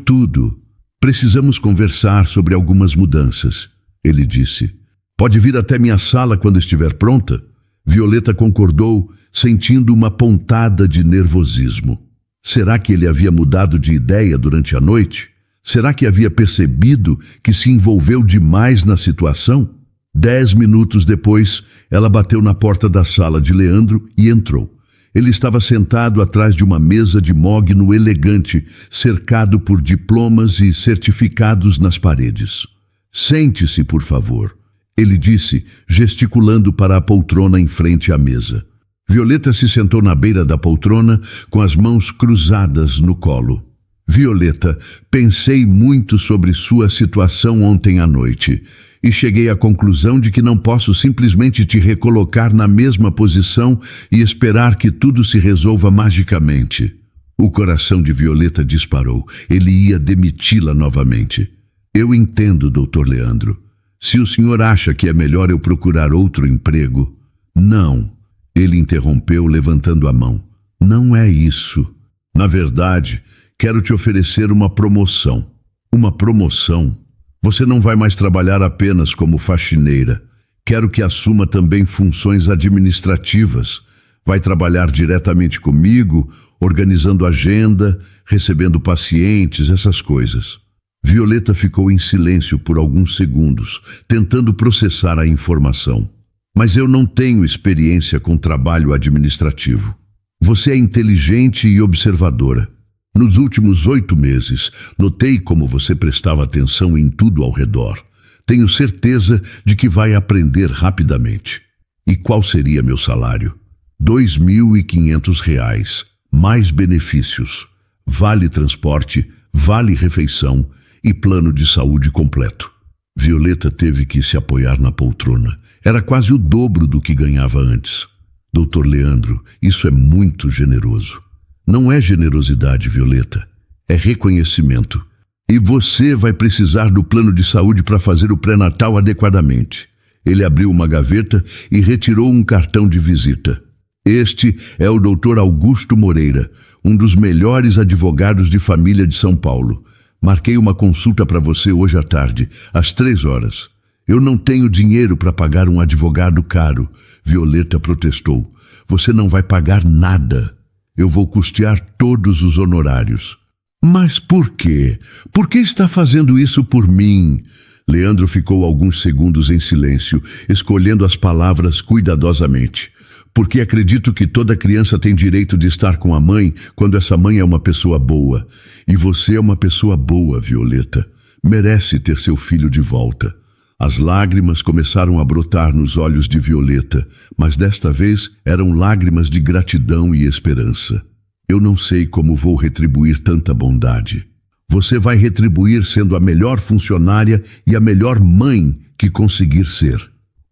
tudo. Precisamos conversar sobre algumas mudanças", ele disse. "Pode vir até minha sala quando estiver pronta?" Violeta concordou, sentindo uma pontada de nervosismo. Será que ele havia mudado de ideia durante a noite? Será que havia percebido que se envolveu demais na situação? 10 minutos depois, ela bateu na porta da sala de Leandro e entrou. Ele estava sentado atrás de uma mesa de mogno elegante, cercado por diplomas e certificados nas paredes. "Sente-se, por favor", ele disse, gesticulando para a poltrona em frente à mesa. Violeta se sentou na beira da poltrona, com as mãos cruzadas no colo. "Violeta, pensei muito sobre sua situação ontem à noite e cheguei à conclusão de que não posso simplesmente te recolocar na mesma posição e esperar que tudo se resolva magicamente." O coração de Violeta disparou. Ele ia demiti-la novamente. "Eu entendo, Dr. Leandro. Se o senhor acha que é melhor eu procurar outro emprego..." "Não", ele interrompeu, levantando a mão. "Não é isso. Na verdade, quero te oferecer uma promoção." "Uma promoção? Você não vai mais trabalhar apenas como faxineira. Quero que assuma também funções administrativas. Vai trabalhar diretamente comigo, organizando agenda, recebendo pacientes, essas coisas." Violeta ficou em silêncio por alguns segundos, tentando processar a informação. "Mas eu não tenho experiência com trabalho administrativo. Você é inteligente e observadora. Nos últimos 8 meses, notei como você prestava atenção em tudo ao redor. Tenho certeza de que vai aprender rapidamente." "E qual seria meu salário?" R$2.500, mais benefícios, vale transporte, vale refeição e plano de saúde completo. Violeta teve que se apoiar na poltrona. Era quase o dobro do que ganhava antes. "Dr. Leandro, isso é muito generoso." "Não é generosidade, Violeta. É reconhecimento. E você vai precisar do plano de saúde para fazer o pré-natal adequadamente." Ele abriu uma gaveta e retirou um cartão de visita. "Este é o Dr. Augusto Moreira, um dos melhores advogados de família de São Paulo. Marquei uma consulta para você hoje à tarde, às 3h. "Eu não tenho dinheiro para pagar um advogado caro", Violeta protestou. "Você não vai pagar nada. Eu vou custear todos os honorários." "Mas por quê? Por que está fazendo isso por mim?" Leandro ficou alguns segundos em silêncio, escolhendo as palavras cuidadosamente. "Porque acredito que toda criança tem direito de estar com a mãe quando essa mãe é uma pessoa boa. E você é uma pessoa boa, Violeta. Merece ter seu filho de volta." As lágrimas começaram a brotar nos olhos de Violeta, mas desta vez eram lágrimas de gratidão e esperança. "Eu não sei como vou retribuir tanta bondade. Você vai retribuir sendo a melhor funcionária e a melhor mãe que conseguir ser."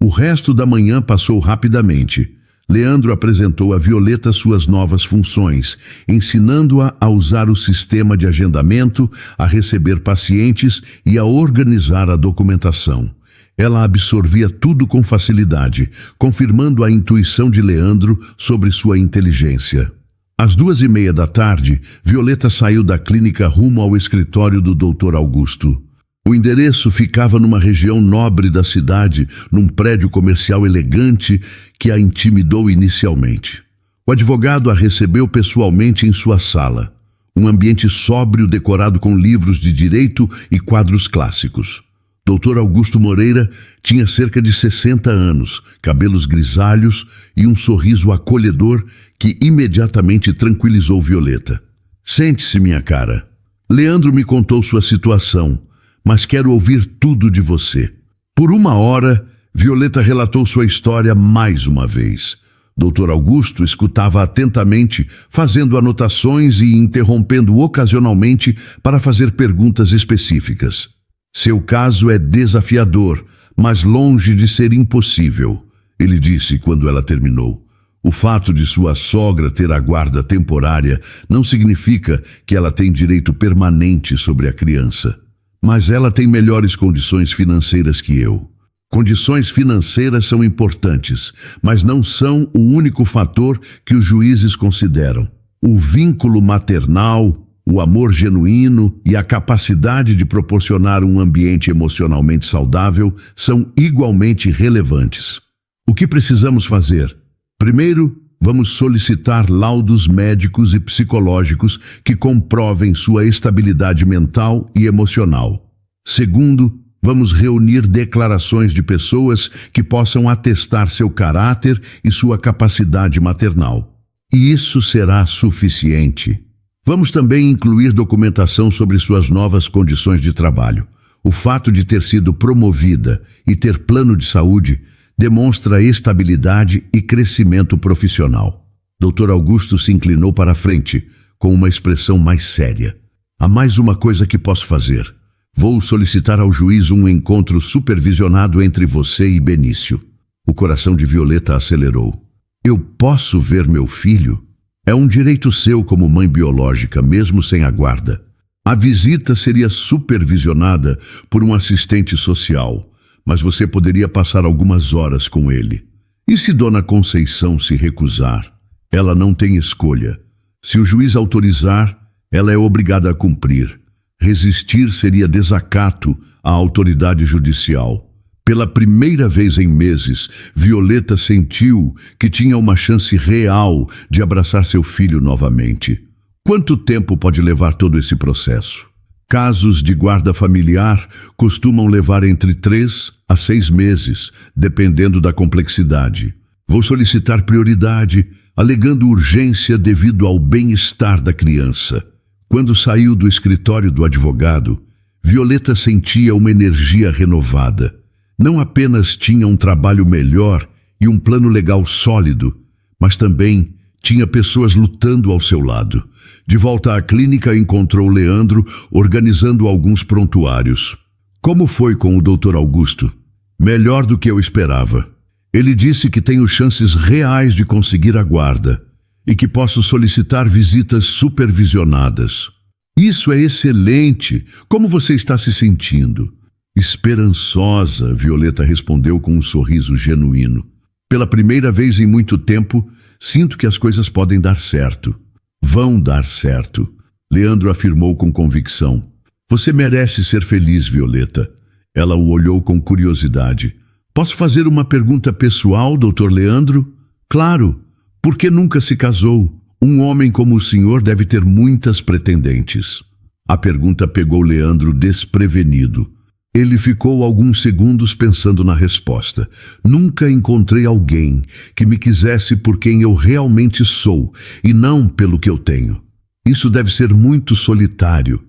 O resto da manhã passou rapidamente. Leandro apresentou a Violeta suas novas funções, ensinando-a a usar o sistema de agendamento, a receber pacientes e a organizar a documentação. Ela absorvia tudo com facilidade, confirmando a intuição de Leandro sobre sua inteligência. Às 2h30, Violeta saiu da clínica rumo ao escritório do Dr. Augusto. O endereço ficava numa região nobre da cidade, num prédio comercial elegante que a intimidou inicialmente. O advogado a recebeu pessoalmente em sua sala, um ambiente sóbrio decorado com livros de direito e quadros clássicos. Dr. Augusto Moreira tinha cerca de 60 anos, cabelos grisalhos e um sorriso acolhedor que imediatamente tranquilizou Violeta. "Sente-se, minha cara." Leandro me contou sua situação, mas quero ouvir tudo de você. Por 1 hora, Violeta relatou sua história mais uma vez. Dr. Augusto escutava atentamente, fazendo anotações e interrompendo ocasionalmente para fazer perguntas específicas. Seu caso é desafiador, mas longe de ser impossível, ele disse quando ela terminou. O fato de sua sogra ter a guarda temporária não significa que ela tem direito permanente sobre a criança. Mas ela tem melhores condições financeiras que eu. Condições financeiras são importantes, mas não são o único fator que os juízes consideram. O vínculo maternal, o amor genuíno e a capacidade de proporcionar um ambiente emocionalmente saudável são igualmente relevantes. O que precisamos fazer? Primeiro, vamos solicitar laudos médicos e psicológicos que comprovem sua estabilidade mental e emocional. Segundo, vamos reunir declarações de pessoas que possam atestar seu caráter e sua capacidade maternal. E isso será suficiente. Vamos também incluir documentação sobre suas novas condições de trabalho. O fato de ter sido promovida e ter plano de saúde demonstra estabilidade e crescimento profissional. Dr. Augusto se inclinou para a frente, com uma expressão mais séria. Há mais uma coisa que posso fazer. Vou solicitar ao juiz um encontro supervisionado entre você e Benício. O coração de Violeta acelerou. Eu posso ver meu filho? É um direito seu como mãe biológica, mesmo sem a guarda. A visita seria supervisionada por um assistente social, mas você poderia passar algumas horas com ele. E se Dona Conceição se recusar? Ela não tem escolha. Se o juiz autorizar, ela é obrigada a cumprir. Resistir seria desacato à autoridade judicial. Pela primeira vez em meses, Violeta sentiu que tinha uma chance real de abraçar seu filho novamente. Quanto tempo pode levar todo esse processo? Casos de guarda familiar costumam levar entre 3 a 6 meses, dependendo da complexidade. Vou solicitar prioridade, alegando urgência devido ao bem-estar da criança. Quando saiu do escritório do advogado, Violeta sentia uma energia renovada. Não apenas tinha um trabalho melhor e um plano legal sólido, mas também tinha pessoas lutando ao seu lado. De volta à clínica, encontrou Leandro organizando alguns prontuários. Como foi com o Dr. Augusto? Melhor do que eu esperava. Ele disse que tenho chances reais de conseguir a guarda e que posso solicitar visitas supervisionadas. Isso é excelente! Como você está se sentindo? Esperançosa, Violeta respondeu com um sorriso genuíno. Pela primeira vez em muito tempo, sinto que as coisas podem dar certo. Vão dar certo, Leandro afirmou com convicção. Você merece ser feliz, Violeta. Ela o olhou com curiosidade. Posso fazer uma pergunta pessoal, Dr. Leandro? Claro. Por que nunca se casou? Um homem como o senhor deve ter muitas pretendentes. A pergunta pegou Leandro desprevenido. Ele ficou alguns segundos pensando na resposta. Nunca encontrei alguém que me quisesse por quem eu realmente sou e não pelo que eu tenho. Isso deve ser muito solitário.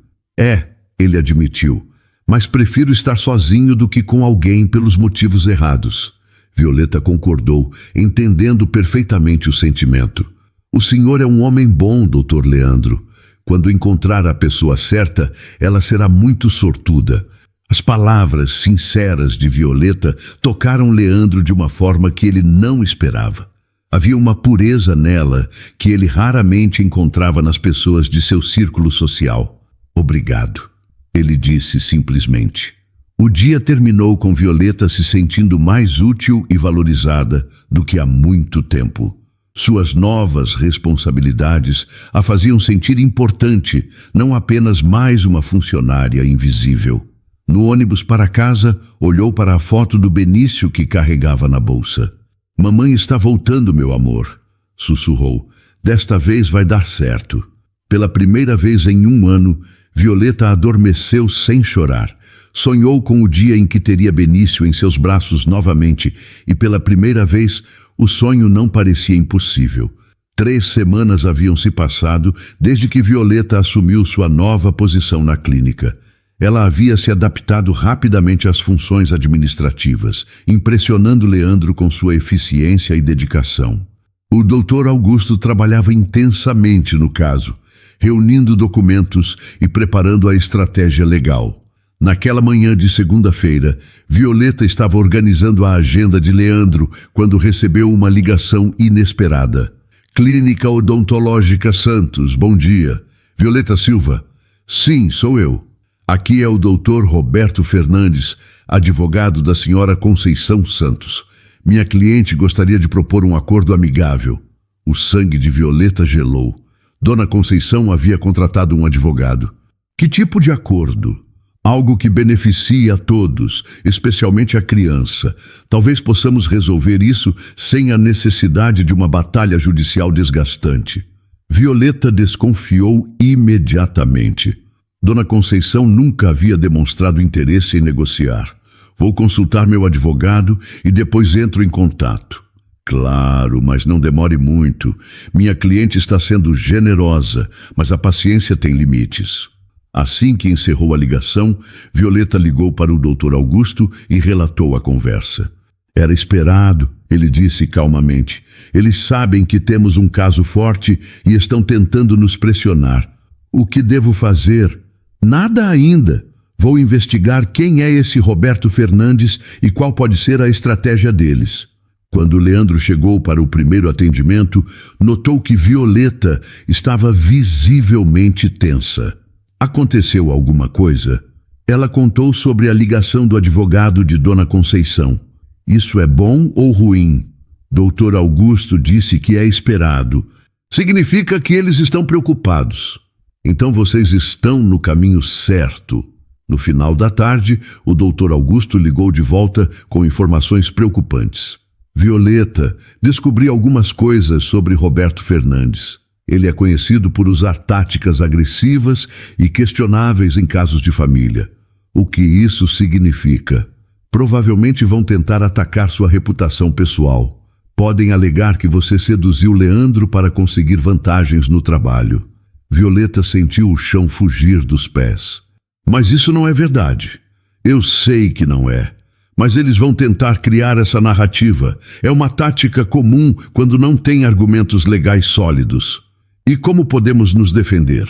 Ele admitiu, mas prefiro estar sozinho do que com alguém pelos motivos errados. Violeta concordou, entendendo perfeitamente o sentimento. O senhor é um homem bom, Dr. Leandro. Quando encontrar a pessoa certa, ela será muito sortuda. As palavras sinceras de Violeta tocaram Leandro de uma forma que ele não esperava. Havia uma pureza nela que ele raramente encontrava nas pessoas de seu círculo social. Obrigado, ele disse simplesmente. O dia terminou com Violeta se sentindo mais útil e valorizada do que há muito tempo. Suas novas responsabilidades a faziam sentir importante, não apenas mais uma funcionária invisível. No ônibus para casa, olhou para a foto do Benício que carregava na bolsa. Mamãe está voltando, meu amor, sussurrou. Desta vez vai dar certo. Pela primeira vez em 1 ano, Violeta adormeceu sem chorar. Sonhou com o dia em que teria Benício em seus braços novamente e pela primeira vez o sonho não parecia impossível. 3 semanas haviam se passado desde que Violeta assumiu sua nova posição na clínica. Ela havia se adaptado rapidamente às funções administrativas, impressionando Leandro com sua eficiência e dedicação. O Dr. Augusto trabalhava intensamente no caso, reunindo documentos e preparando a estratégia legal. Naquela manhã de segunda-feira, Violeta estava organizando a agenda de Leandro quando recebeu uma ligação inesperada. Clínica Odontológica Santos, bom dia. Violeta Silva. Sim, sou eu. Aqui é o Dr. Roberto Fernandes, advogado da senhora Conceição Santos. Minha cliente gostaria de propor um acordo amigável. O sangue de Violeta gelou. Dona Conceição havia contratado um advogado. Que tipo de acordo? Algo que beneficie a todos, especialmente a criança. Talvez possamos resolver isso sem a necessidade de uma batalha judicial desgastante. Violeta desconfiou imediatamente. Dona Conceição nunca havia demonstrado interesse em negociar. Vou consultar meu advogado e depois entro em contato. Claro, mas não demore muito. Minha cliente está sendo generosa, mas a paciência tem limites. Assim que encerrou a ligação, Violeta ligou para o Dr. Augusto e relatou a conversa. Era esperado, ele disse calmamente. Eles sabem que temos um caso forte e estão tentando nos pressionar. O que devo fazer? Nada ainda. Vou investigar quem é esse Roberto Fernandes e qual pode ser a estratégia deles. Quando Leandro chegou para o primeiro atendimento, notou que Violeta estava visivelmente tensa. Aconteceu alguma coisa? Ela contou sobre a ligação do advogado de Dona Conceição. Isso é bom ou ruim? Dr. Augusto disse que é esperado. Significa que eles estão preocupados. Então vocês estão no caminho certo. No final da tarde, o Dr. Augusto ligou de volta com informações preocupantes. Violeta, descobri algumas coisas sobre Roberto Fernandes. Ele é conhecido por usar táticas agressivas e questionáveis em casos de família. O que isso significa? Provavelmente vão tentar atacar sua reputação pessoal. Podem alegar que você seduziu Leandro para conseguir vantagens no trabalho. Violeta sentiu o chão fugir dos pés. Mas isso não é verdade. Eu sei que não é. Mas eles vão tentar criar essa narrativa. É uma tática comum quando não tem argumentos legais sólidos. E como podemos nos defender?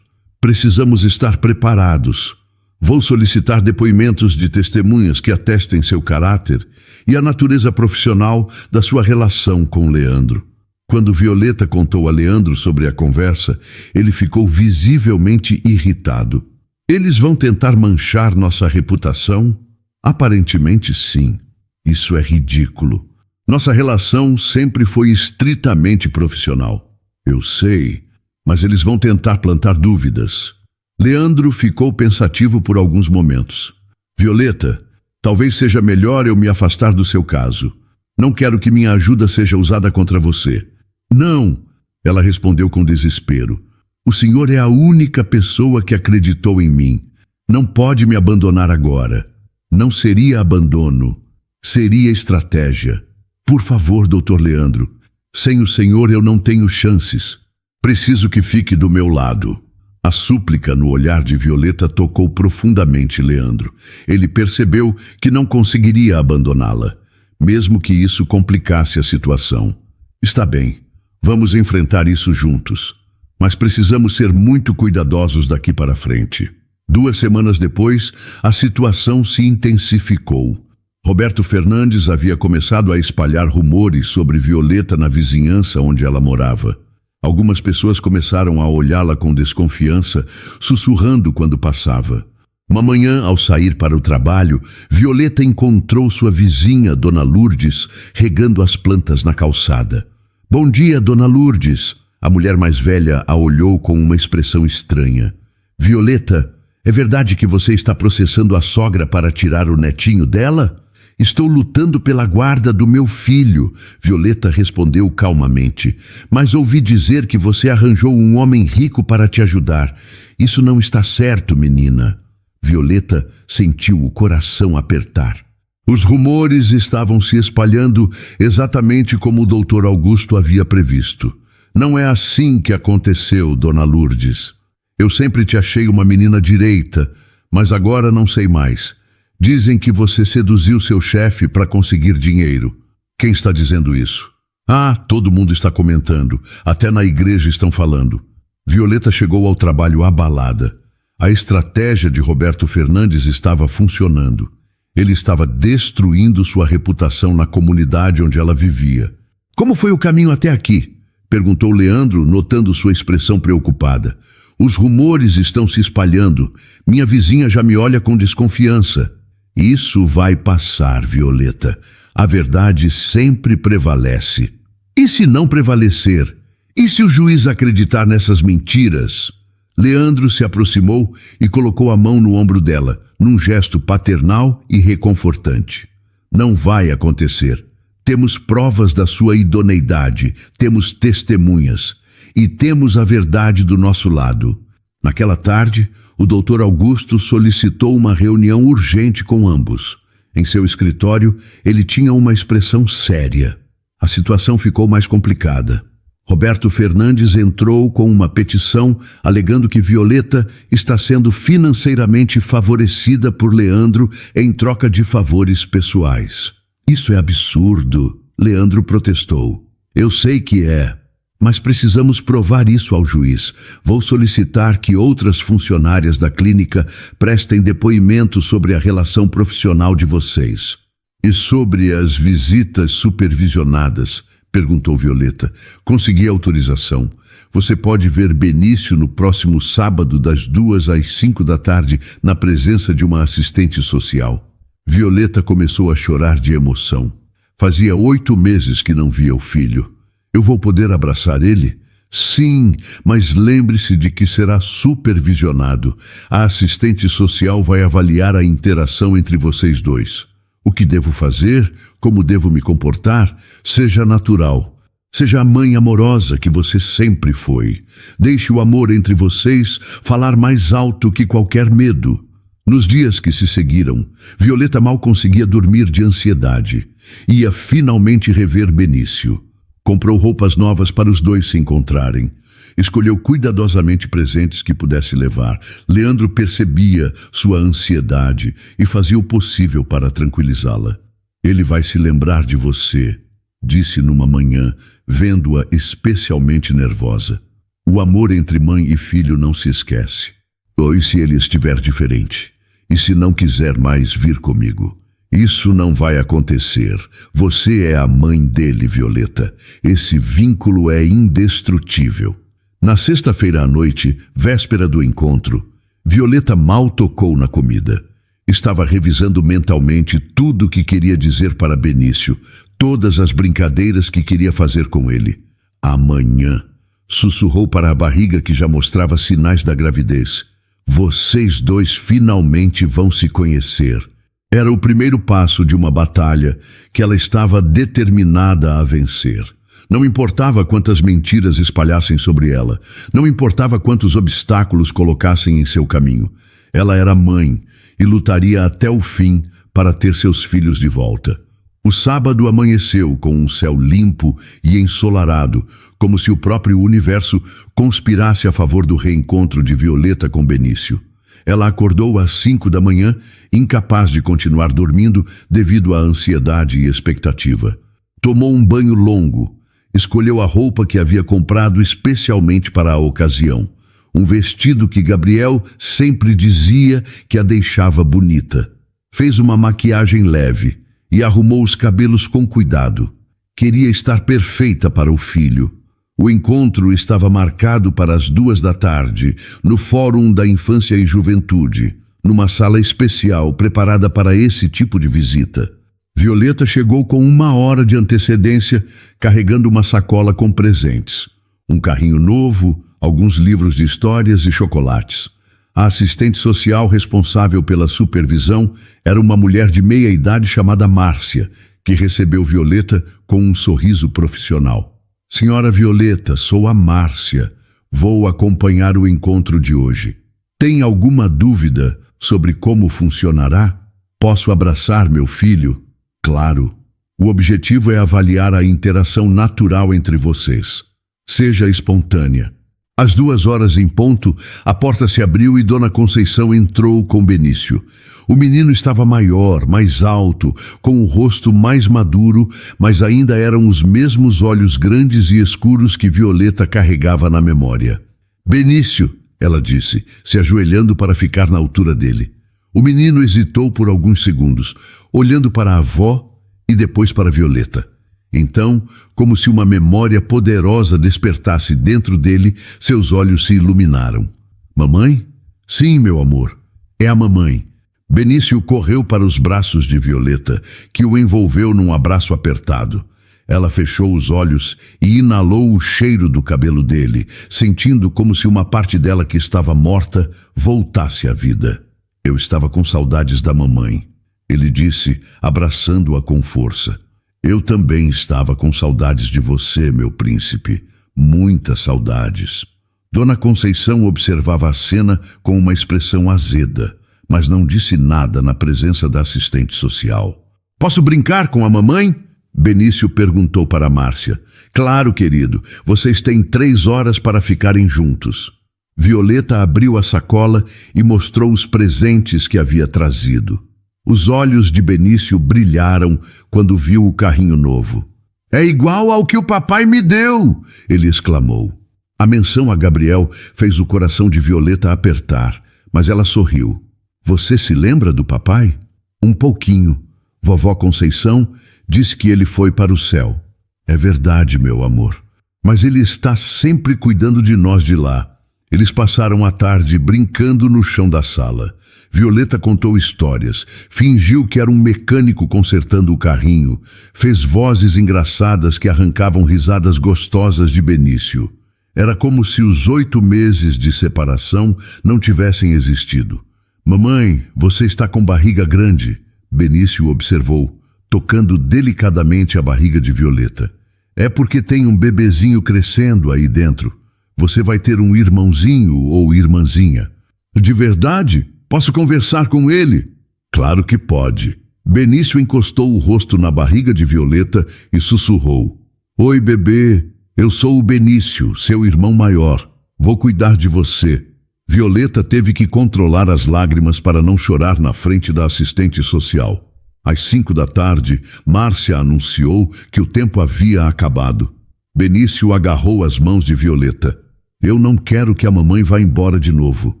Precisamos estar preparados. Vou solicitar depoimentos de testemunhas que atestem seu caráter e a natureza profissional da sua relação com Leandro. Quando Violeta contou a Leandro sobre a conversa, ele ficou visivelmente irritado. Eles vão tentar manchar nossa reputação? Aparentemente sim. Isso é ridículo. Nossa relação sempre foi estritamente profissional. Eu sei, mas eles vão tentar plantar dúvidas. Leandro ficou pensativo por alguns momentos. Violeta, talvez seja melhor eu me afastar do seu caso. Não quero que minha ajuda seja usada contra você. Não, ela respondeu com desespero. O senhor é a única pessoa que acreditou em mim. Não pode me abandonar agora. Não seria abandono, seria estratégia. Por favor, Dr. Leandro, sem o senhor eu não tenho chances. Preciso que fique do meu lado. A súplica no olhar de Violeta tocou profundamente Leandro. Ele percebeu que não conseguiria abandoná-la, mesmo que isso complicasse a situação. Está bem, vamos enfrentar isso juntos. Mas precisamos ser muito cuidadosos daqui para frente. 2 semanas depois, a situação se intensificou. Roberto Fernandes havia começado a espalhar rumores sobre Violeta na vizinhança onde ela morava. Algumas pessoas começaram a olhá-la com desconfiança, sussurrando quando passava. Uma manhã, ao sair para o trabalho, Violeta encontrou sua vizinha, Dona Lourdes, regando as plantas na calçada. — Bom dia, Dona Lourdes! A mulher mais velha a olhou com uma expressão estranha. — Violeta, é verdade que você está processando a sogra para tirar o netinho dela? Estou lutando pela guarda do meu filho, Violeta respondeu calmamente. Mas ouvi dizer que você arranjou um homem rico para te ajudar. Isso não está certo, menina. Violeta sentiu o coração apertar. Os rumores estavam se espalhando exatamente como o Dr. Augusto havia previsto. Não é assim que aconteceu, Dona Lourdes. Eu sempre te achei uma menina direita, mas agora não sei mais. Dizem que você seduziu seu chefe para conseguir dinheiro. Quem está dizendo isso? Ah, todo mundo está comentando. Até na igreja estão falando. Violeta chegou ao trabalho abalada. A estratégia de Roberto Fernandes estava funcionando. Ele estava destruindo sua reputação na comunidade onde ela vivia. Como foi o caminho até aqui? Perguntou Leandro, notando sua expressão preocupada. Os rumores estão se espalhando. Minha vizinha já me olha com desconfiança. Isso vai passar, Violeta. A verdade sempre prevalece. E se não prevalecer? E se o juiz acreditar nessas mentiras? Leandro se aproximou e colocou a mão no ombro dela, num gesto paternal e reconfortante. Não vai acontecer. Temos provas da sua idoneidade, temos testemunhas e temos a verdade do nosso lado. Naquela tarde, o Dr. Augusto solicitou uma reunião urgente com ambos. Em seu escritório, ele tinha uma expressão séria. A situação ficou mais complicada. Roberto Fernandes entrou com uma petição alegando que Violeta está sendo financeiramente favorecida por Leandro em troca de favores pessoais. Isso é absurdo, Leandro protestou. Eu sei que é, mas precisamos provar isso ao juiz. Vou solicitar que outras funcionárias da clínica prestem depoimento sobre a relação profissional de vocês. E sobre as visitas supervisionadas? Perguntou Violeta. Consegui autorização. Você pode ver Benício no próximo sábado das 2 às 5 da tarde na presença de uma assistente social. Violeta começou a chorar de emoção. Fazia 8 meses que não via o filho. Eu vou poder abraçar ele? Sim, mas lembre-se de que será supervisionado. A assistente social vai avaliar a interação entre vocês dois. O que devo fazer? Como devo me comportar? Seja natural. Seja a mãe amorosa que você sempre foi. Deixe o amor entre vocês falar mais alto que qualquer medo. Nos dias que se seguiram, Violeta mal conseguia dormir de ansiedade. Ia finalmente rever Benício. Comprou roupas novas para os dois se encontrarem. Escolheu cuidadosamente presentes que pudesse levar. Leandro percebia sua ansiedade e fazia o possível para tranquilizá-la. Ele vai se lembrar de você, disse numa manhã, vendo-a especialmente nervosa. O amor entre mãe e filho não se esquece. E se ele estiver diferente? E se não quiser mais vir comigo? Isso não vai acontecer. Você é a mãe dele, Violeta. Esse vínculo é indestrutível. Na sexta-feira à noite, véspera do encontro, Violeta mal tocou na comida. Estava revisando mentalmente tudo o que queria dizer para Benício, todas as brincadeiras que queria fazer com ele. Amanhã, sussurrou para a barriga que já mostrava sinais da gravidez. Vocês dois finalmente vão se conhecer. Era o primeiro passo de uma batalha que ela estava determinada a vencer. Não importava quantas mentiras espalhassem sobre ela, não importava quantos obstáculos colocassem em seu caminho. Ela era mãe e lutaria até o fim para ter seus filhos de volta. O sábado amanheceu com um céu limpo e ensolarado, como se o próprio universo conspirasse a favor do reencontro de Violeta com Benício. Ela acordou às 5 da manhã, incapaz de continuar dormindo devido à ansiedade e expectativa. Tomou um banho longo. Escolheu a roupa que havia comprado especialmente para a ocasião. Um vestido que Gabriel sempre dizia que a deixava bonita. Fez uma maquiagem leve e arrumou os cabelos com cuidado. Queria estar perfeita para o filho. O encontro estava marcado para as 2 da tarde, no Fórum da Infância e Juventude, numa sala especial preparada para esse tipo de visita. Violeta chegou com 1 hora de antecedência, carregando uma sacola com presentes. Um carrinho novo, alguns livros de histórias e chocolates. A assistente social responsável pela supervisão era uma mulher de meia idade chamada Márcia, que recebeu Violeta com um sorriso profissional. Senhora Violeta, sou a Márcia. Vou acompanhar o encontro de hoje. Tem alguma dúvida sobre como funcionará? Posso abraçar meu filho? Claro. O objetivo é avaliar a interação natural entre vocês. Seja espontânea. Às 2h em ponto, a porta se abriu e Dona Conceição entrou com Benício. O menino estava maior, mais alto, com o rosto mais maduro, mas ainda eram os mesmos olhos grandes e escuros que Violeta carregava na memória. Benício, ela disse, se ajoelhando para ficar na altura dele. O menino hesitou por alguns segundos, olhando para a avó e depois para Violeta. Então, como se uma memória poderosa despertasse dentro dele, seus olhos se iluminaram. Mamãe? Sim, meu amor, é a mamãe. Benício correu para os braços de Violeta, que o envolveu num abraço apertado. Ela fechou os olhos e inalou o cheiro do cabelo dele, sentindo como se uma parte dela que estava morta voltasse à vida. Eu estava com saudades da mamãe, ele disse, abraçando-a com força. Eu também estava com saudades de você, meu príncipe, muitas saudades. Dona Conceição observava a cena com uma expressão azeda, mas não disse nada na presença da assistente social. Posso brincar com a mamãe? Benício perguntou para Márcia. Claro, querido, vocês têm 3 horas para ficarem juntos. Violeta abriu a sacola e mostrou os presentes que havia trazido. Os olhos de Benício brilharam quando viu o carrinho novo. É igual ao que o papai me deu, ele exclamou. A menção a Gabriel fez o coração de Violeta apertar, mas ela sorriu. Você se lembra do papai? Um pouquinho. Vovó Conceição disse que ele foi para o céu. É verdade, meu amor. Mas ele está sempre cuidando de nós de lá. Eles passaram a tarde brincando no chão da sala. Violeta contou histórias, fingiu que era um mecânico consertando o carrinho, fez vozes engraçadas que arrancavam risadas gostosas de Benício. Era como se os 8 meses de separação não tivessem existido. Mamãe, você está com barriga grande, Benício observou, tocando delicadamente a barriga de Violeta. É porque tem um bebezinho crescendo aí dentro. Você vai ter um irmãozinho ou irmãzinha. De verdade? Posso conversar com ele? Claro que pode. Benício encostou o rosto na barriga de Violeta e sussurrou. Oi, bebê. Eu sou o Benício, seu irmão maior. Vou cuidar de você. Violeta teve que controlar as lágrimas para não chorar na frente da assistente social. Às 5 da tarde, Márcia anunciou que o tempo havia acabado. Benício agarrou as mãos de Violeta. Eu não quero que a mamãe vá embora de novo.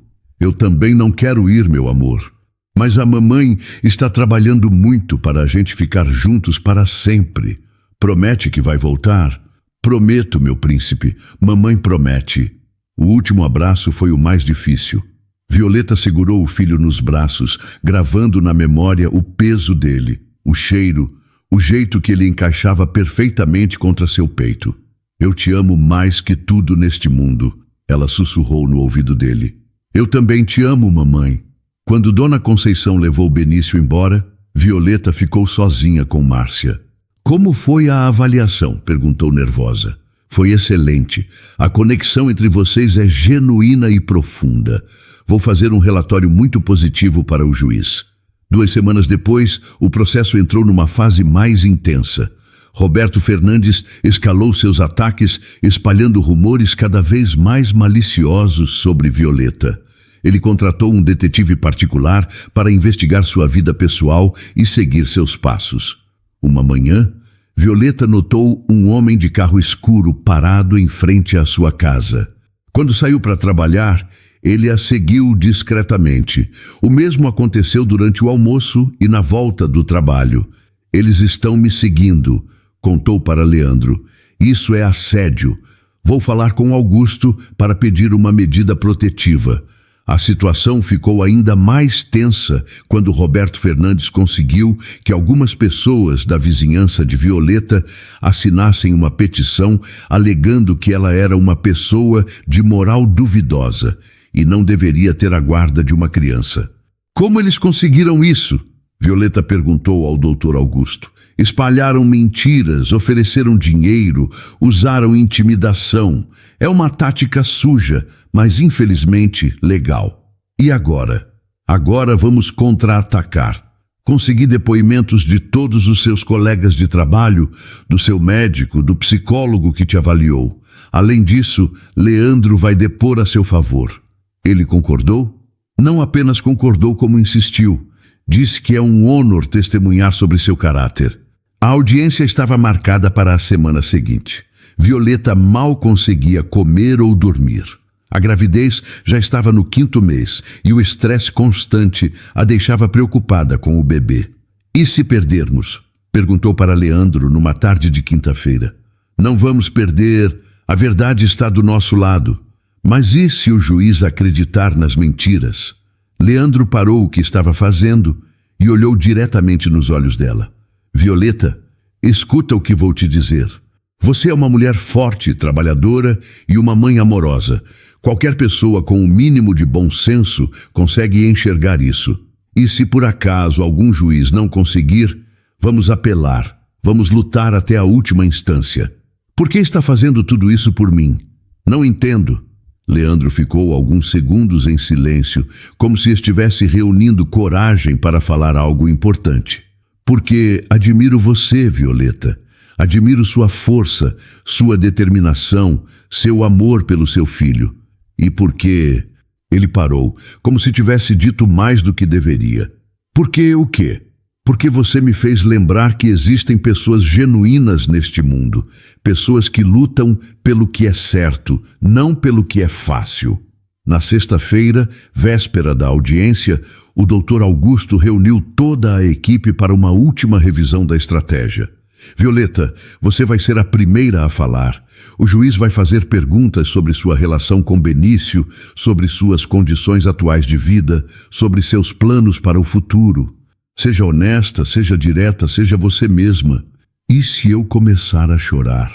Eu também não quero ir, meu amor. Mas a mamãe está trabalhando muito para a gente ficar juntos para sempre. Promete que vai voltar? Prometo, meu príncipe. Mamãe promete. O último abraço foi o mais difícil. Violeta segurou o filho nos braços, gravando na memória o peso dele, o cheiro, o jeito que ele encaixava perfeitamente contra seu peito. Eu te amo mais que tudo neste mundo, ela sussurrou no ouvido dele. Eu também te amo, mamãe. Quando Dona Conceição levou Benício embora, Violeta ficou sozinha com Márcia. Como foi a avaliação? Perguntou nervosa. Foi excelente. A conexão entre vocês é genuína e profunda. Vou fazer um relatório muito positivo para o juiz. 2 semanas depois, o processo entrou numa fase mais intensa. Roberto Fernandes escalou seus ataques, espalhando rumores cada vez mais maliciosos sobre Violeta. Ele contratou um detetive particular para investigar sua vida pessoal e seguir seus passos. Uma manhã, Violeta notou um homem de carro escuro parado em frente à sua casa. Quando saiu para trabalhar, ele a seguiu discretamente. O mesmo aconteceu durante o almoço e na volta do trabalho. Eles estão me seguindo, contou para Leandro. Isso é assédio. Vou falar com Augusto para pedir uma medida protetiva. A situação ficou ainda mais tensa quando Roberto Fernandes conseguiu que algumas pessoas da vizinhança de Violeta assinassem uma petição alegando que ela era uma pessoa de moral duvidosa e não deveria ter a guarda de uma criança. Como eles conseguiram isso? Violeta perguntou ao doutor Augusto. Espalharam mentiras, ofereceram dinheiro, usaram intimidação. É uma tática suja, mas infelizmente legal. E agora? Agora vamos contra-atacar. Consegui depoimentos de todos os seus colegas de trabalho, do seu médico, do psicólogo que te avaliou. Além disso, Leandro vai depor a seu favor. Ele concordou? Não apenas concordou, como insistiu. Disse que é um honor testemunhar sobre seu caráter. A audiência estava marcada para a semana seguinte. Violeta mal conseguia comer ou dormir. A gravidez já estava no 5º mês e o estresse constante a deixava preocupada com o bebê. E se perdermos? Perguntou para Leandro numa tarde de quinta-feira. Não vamos perder, a verdade está do nosso lado. Mas e se o juiz acreditar nas mentiras? Leandro parou o que estava fazendo e olhou diretamente nos olhos dela. Violeta, escuta o que vou te dizer. Você é uma mulher forte, trabalhadora e uma mãe amorosa. Qualquer pessoa com o mínimo de bom senso consegue enxergar isso. E se por acaso algum juiz não conseguir, vamos apelar, vamos lutar até a última instância. Por que está fazendo tudo isso por mim? Não entendo. Leandro ficou alguns segundos em silêncio, como se estivesse reunindo coragem para falar algo importante. Porque admiro você, Violeta. Admiro sua força, sua determinação, seu amor pelo seu filho. E porque... Ele parou, como se tivesse dito mais do que deveria. Porque o quê? Porque você me fez lembrar que existem pessoas genuínas neste mundo. Pessoas que lutam pelo que é certo, não pelo que é fácil. Na sexta-feira, véspera da audiência, o Dr. Augusto reuniu toda a equipe para uma última revisão da estratégia. Violeta, você vai ser a primeira a falar. O juiz vai fazer perguntas sobre sua relação com Benício, sobre suas condições atuais de vida, sobre seus planos para o futuro. Seja honesta, seja direta, seja você mesma. E se eu começar a chorar?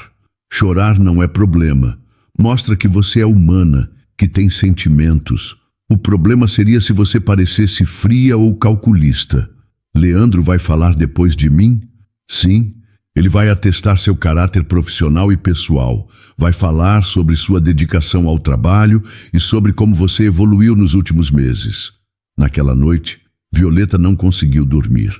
Chorar não é problema. Mostra que você é humana, que tem sentimentos. O problema seria se você parecesse fria ou calculista. Leandro vai falar depois de mim? Sim. Ele vai atestar seu caráter profissional e pessoal, vai falar sobre sua dedicação ao trabalho e sobre como você evoluiu nos últimos meses. Naquela noite, Violeta não conseguiu dormir.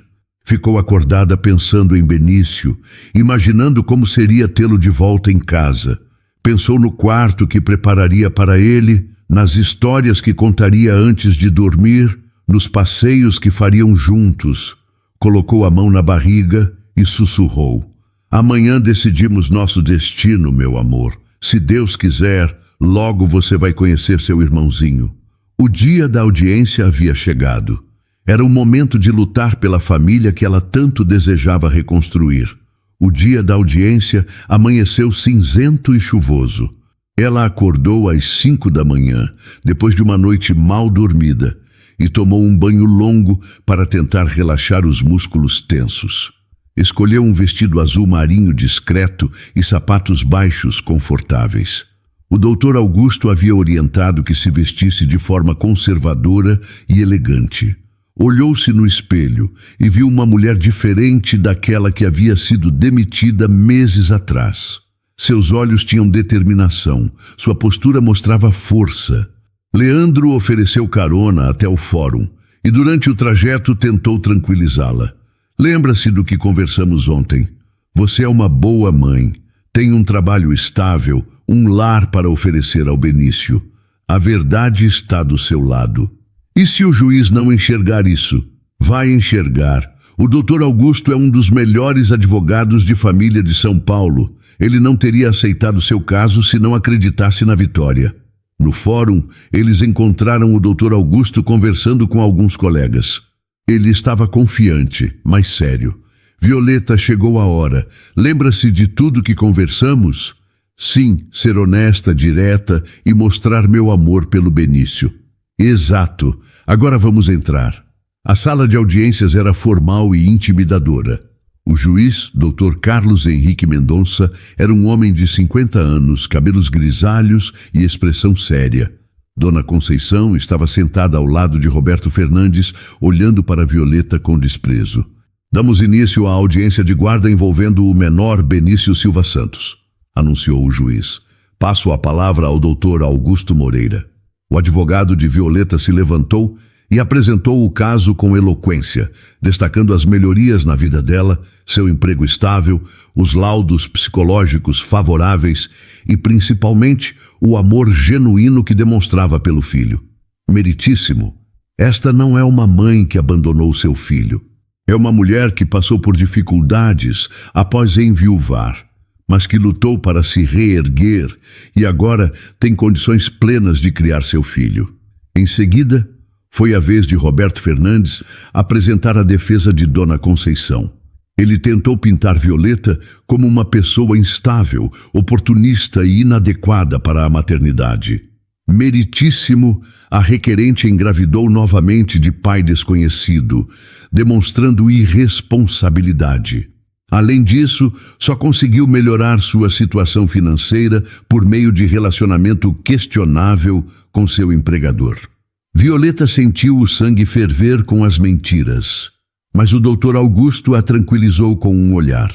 Ficou acordada pensando em Benício, imaginando como seria tê-lo de volta em casa. Pensou no quarto que prepararia para ele, nas histórias que contaria antes de dormir, nos passeios que fariam juntos. Colocou a mão na barriga e sussurrou: amanhã decidimos nosso destino, meu amor. Se Deus quiser, logo você vai conhecer seu irmãozinho. O dia da audiência havia chegado. Era o momento de lutar pela família que ela tanto desejava reconstruir. O dia da audiência amanheceu cinzento e chuvoso. Ela acordou às 5 da manhã, depois de uma noite mal dormida, e tomou um banho longo para tentar relaxar os músculos tensos. Escolheu um vestido azul marinho discreto e sapatos baixos confortáveis. O Dr. Augusto havia orientado que se vestisse de forma conservadora e elegante. Olhou-se no espelho e viu uma mulher diferente daquela que havia sido demitida meses atrás. Seus olhos tinham determinação, sua postura mostrava força. Leandro ofereceu carona até o fórum e durante o trajeto tentou tranquilizá-la. Lembra-se do que conversamos ontem. Você é uma boa mãe, tem um trabalho estável, um lar para oferecer ao Benício. A verdade está do seu lado. E se o juiz não enxergar isso? Vai enxergar. O Dr. Augusto é um dos melhores advogados de família de São Paulo. Ele não teria aceitado seu caso se não acreditasse na vitória. No fórum, eles encontraram o Dr. Augusto conversando com alguns colegas. Ele estava confiante, mas sério. Violeta, chegou a hora. Lembra-se de tudo que conversamos? Sim, ser honesta, direta e mostrar meu amor pelo Benício. Exato. Agora vamos entrar. A sala de audiências era formal e intimidadora. O juiz, Dr. Carlos Henrique Mendonça, era um homem de 50 anos, cabelos grisalhos e expressão séria. Dona Conceição estava sentada ao lado de Roberto Fernandes, olhando para Violeta com desprezo. Damos início à audiência de guarda envolvendo o menor Benício Silva Santos, anunciou o juiz. Passo a palavra ao Dr. Augusto Moreira. O advogado de Violeta se levantou, e apresentou o caso com eloquência, destacando as melhorias na vida dela, seu emprego estável, os laudos psicológicos favoráveis e, principalmente, o amor genuíno que demonstrava pelo filho. Meritíssimo, esta não é uma mãe que abandonou seu filho. É uma mulher que passou por dificuldades após enviuvar, mas que lutou para se reerguer e agora tem condições plenas de criar seu filho. Em seguida, foi a vez de Roberto Fernandes apresentar a defesa de Dona Conceição. Ele tentou pintar Violeta como uma pessoa instável, oportunista e inadequada para a maternidade. Meritíssimo, a requerente engravidou novamente de pai desconhecido, demonstrando irresponsabilidade. Além disso, só conseguiu melhorar sua situação financeira por meio de relacionamento questionável com seu empregador. Violeta sentiu o sangue ferver com as mentiras, mas o Dr. Augusto a tranquilizou com um olhar.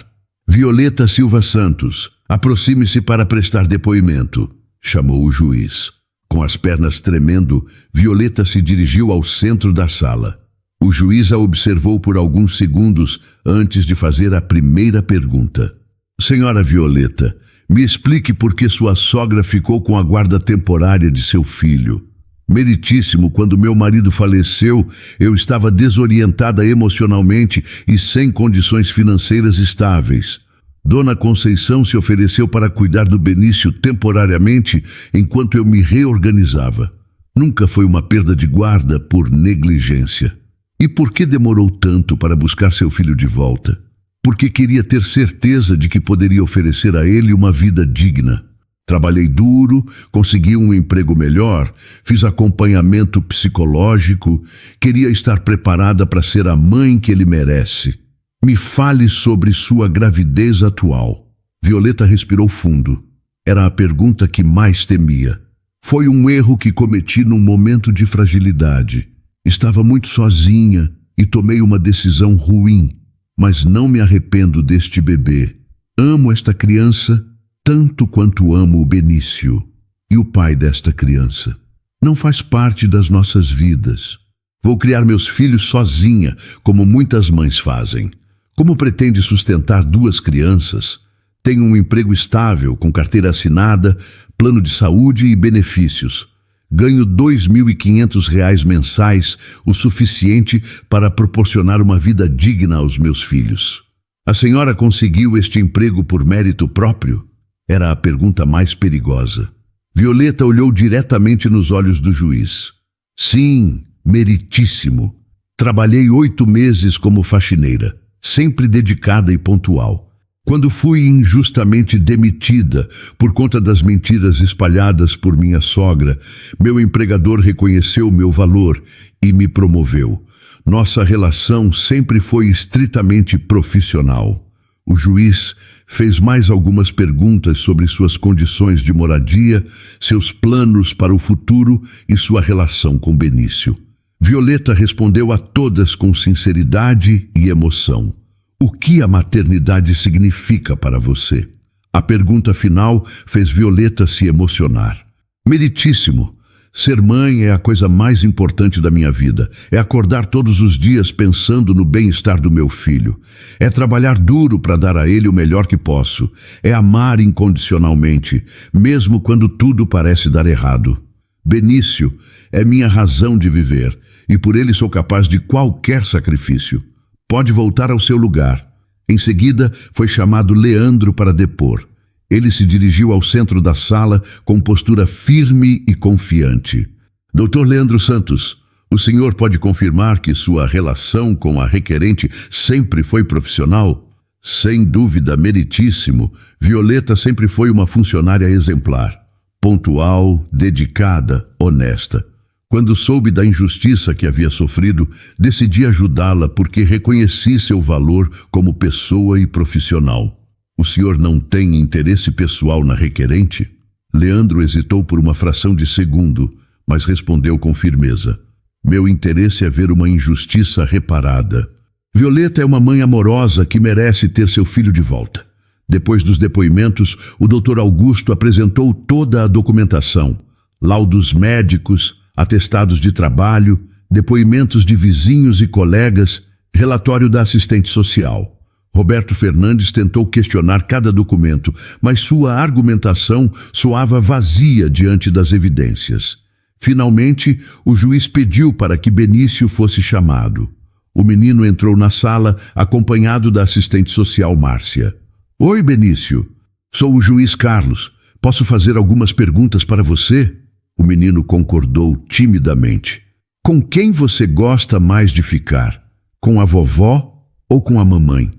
Violeta Silva Santos, aproxime-se para prestar depoimento, chamou o juiz. Com as pernas tremendo, Violeta se dirigiu ao centro da sala. O juiz a observou por alguns segundos antes de fazer a primeira pergunta. Senhora Violeta, me explique por que sua sogra ficou com a guarda temporária de seu filho. Meritíssimo, quando meu marido faleceu, eu estava desorientada emocionalmente e sem condições financeiras estáveis. Dona Conceição se ofereceu para cuidar do Benício temporariamente enquanto eu me reorganizava. Nunca foi uma perda de guarda por negligência. E por que demorou tanto para buscar seu filho de volta? Porque queria ter certeza de que poderia oferecer a ele uma vida digna. Trabalhei duro, consegui um emprego melhor, fiz acompanhamento psicológico, queria estar preparada para ser a mãe que ele merece. Me fale sobre sua gravidez atual. Violeta respirou fundo. Era a pergunta que mais temia. Foi um erro que cometi num momento de fragilidade. Estava muito sozinha e tomei uma decisão ruim, mas não me arrependo deste bebê. Amo esta criança tanto quanto amo o Benício e o pai desta criança. Não faz parte das nossas vidas. Vou criar meus filhos sozinha, como muitas mães fazem. Como pretende sustentar 2 crianças? Tem um emprego estável, com carteira assinada, plano de saúde e benefícios. Ganho R$ 2.500 mensais, o suficiente para proporcionar uma vida digna aos meus filhos. A senhora conseguiu este emprego por mérito próprio? Era a pergunta mais perigosa. Violeta olhou diretamente nos olhos do juiz. Sim, meritíssimo. Trabalhei 8 meses como faxineira, sempre dedicada e pontual. Quando fui injustamente demitida por conta das mentiras espalhadas por minha sogra, meu empregador reconheceu meu valor e me promoveu. Nossa relação sempre foi estritamente profissional. O juiz fez mais algumas perguntas sobre suas condições de moradia, seus planos para o futuro e sua relação com Benício. Violeta respondeu a todas com sinceridade e emoção. O que a maternidade significa para você? A pergunta final fez Violeta se emocionar. Meritíssimo, ser mãe é a coisa mais importante da minha vida. É acordar todos os dias pensando no bem-estar do meu filho. É trabalhar duro para dar a ele o melhor que posso. É amar incondicionalmente, mesmo quando tudo parece dar errado. Benício é minha razão de viver e por ele sou capaz de qualquer sacrifício. Pode voltar ao seu lugar. Em seguida, foi chamado Leandro para depor. Ele se dirigiu ao centro da sala com postura firme e confiante. Dr. Leandro Santos, o senhor pode confirmar que sua relação com a requerente sempre foi profissional? Sem dúvida, meritíssimo. Violeta sempre foi uma funcionária exemplar. Pontual, dedicada, honesta. Quando soube da injustiça que havia sofrido, decidi ajudá-la porque reconheci seu valor como pessoa e profissional. O senhor não tem interesse pessoal na requerente? Leandro hesitou por uma fração de segundo, mas respondeu com firmeza. Meu interesse é ver uma injustiça reparada. Violeta é uma mãe amorosa que merece ter seu filho de volta. Depois dos depoimentos, o Dr. Augusto apresentou toda a documentação, laudos médicos, atestados de trabalho, depoimentos de vizinhos e colegas, relatório da assistente social. Roberto Fernandes tentou questionar cada documento, mas sua argumentação soava vazia diante das evidências. Finalmente, o juiz pediu para que Benício fosse chamado. O menino entrou na sala, acompanhado da assistente social Márcia. Oi, Benício. Sou o juiz Carlos. Posso fazer algumas perguntas para você? O menino concordou timidamente. Com quem você gosta mais de ficar? Com a vovó ou com a mamãe?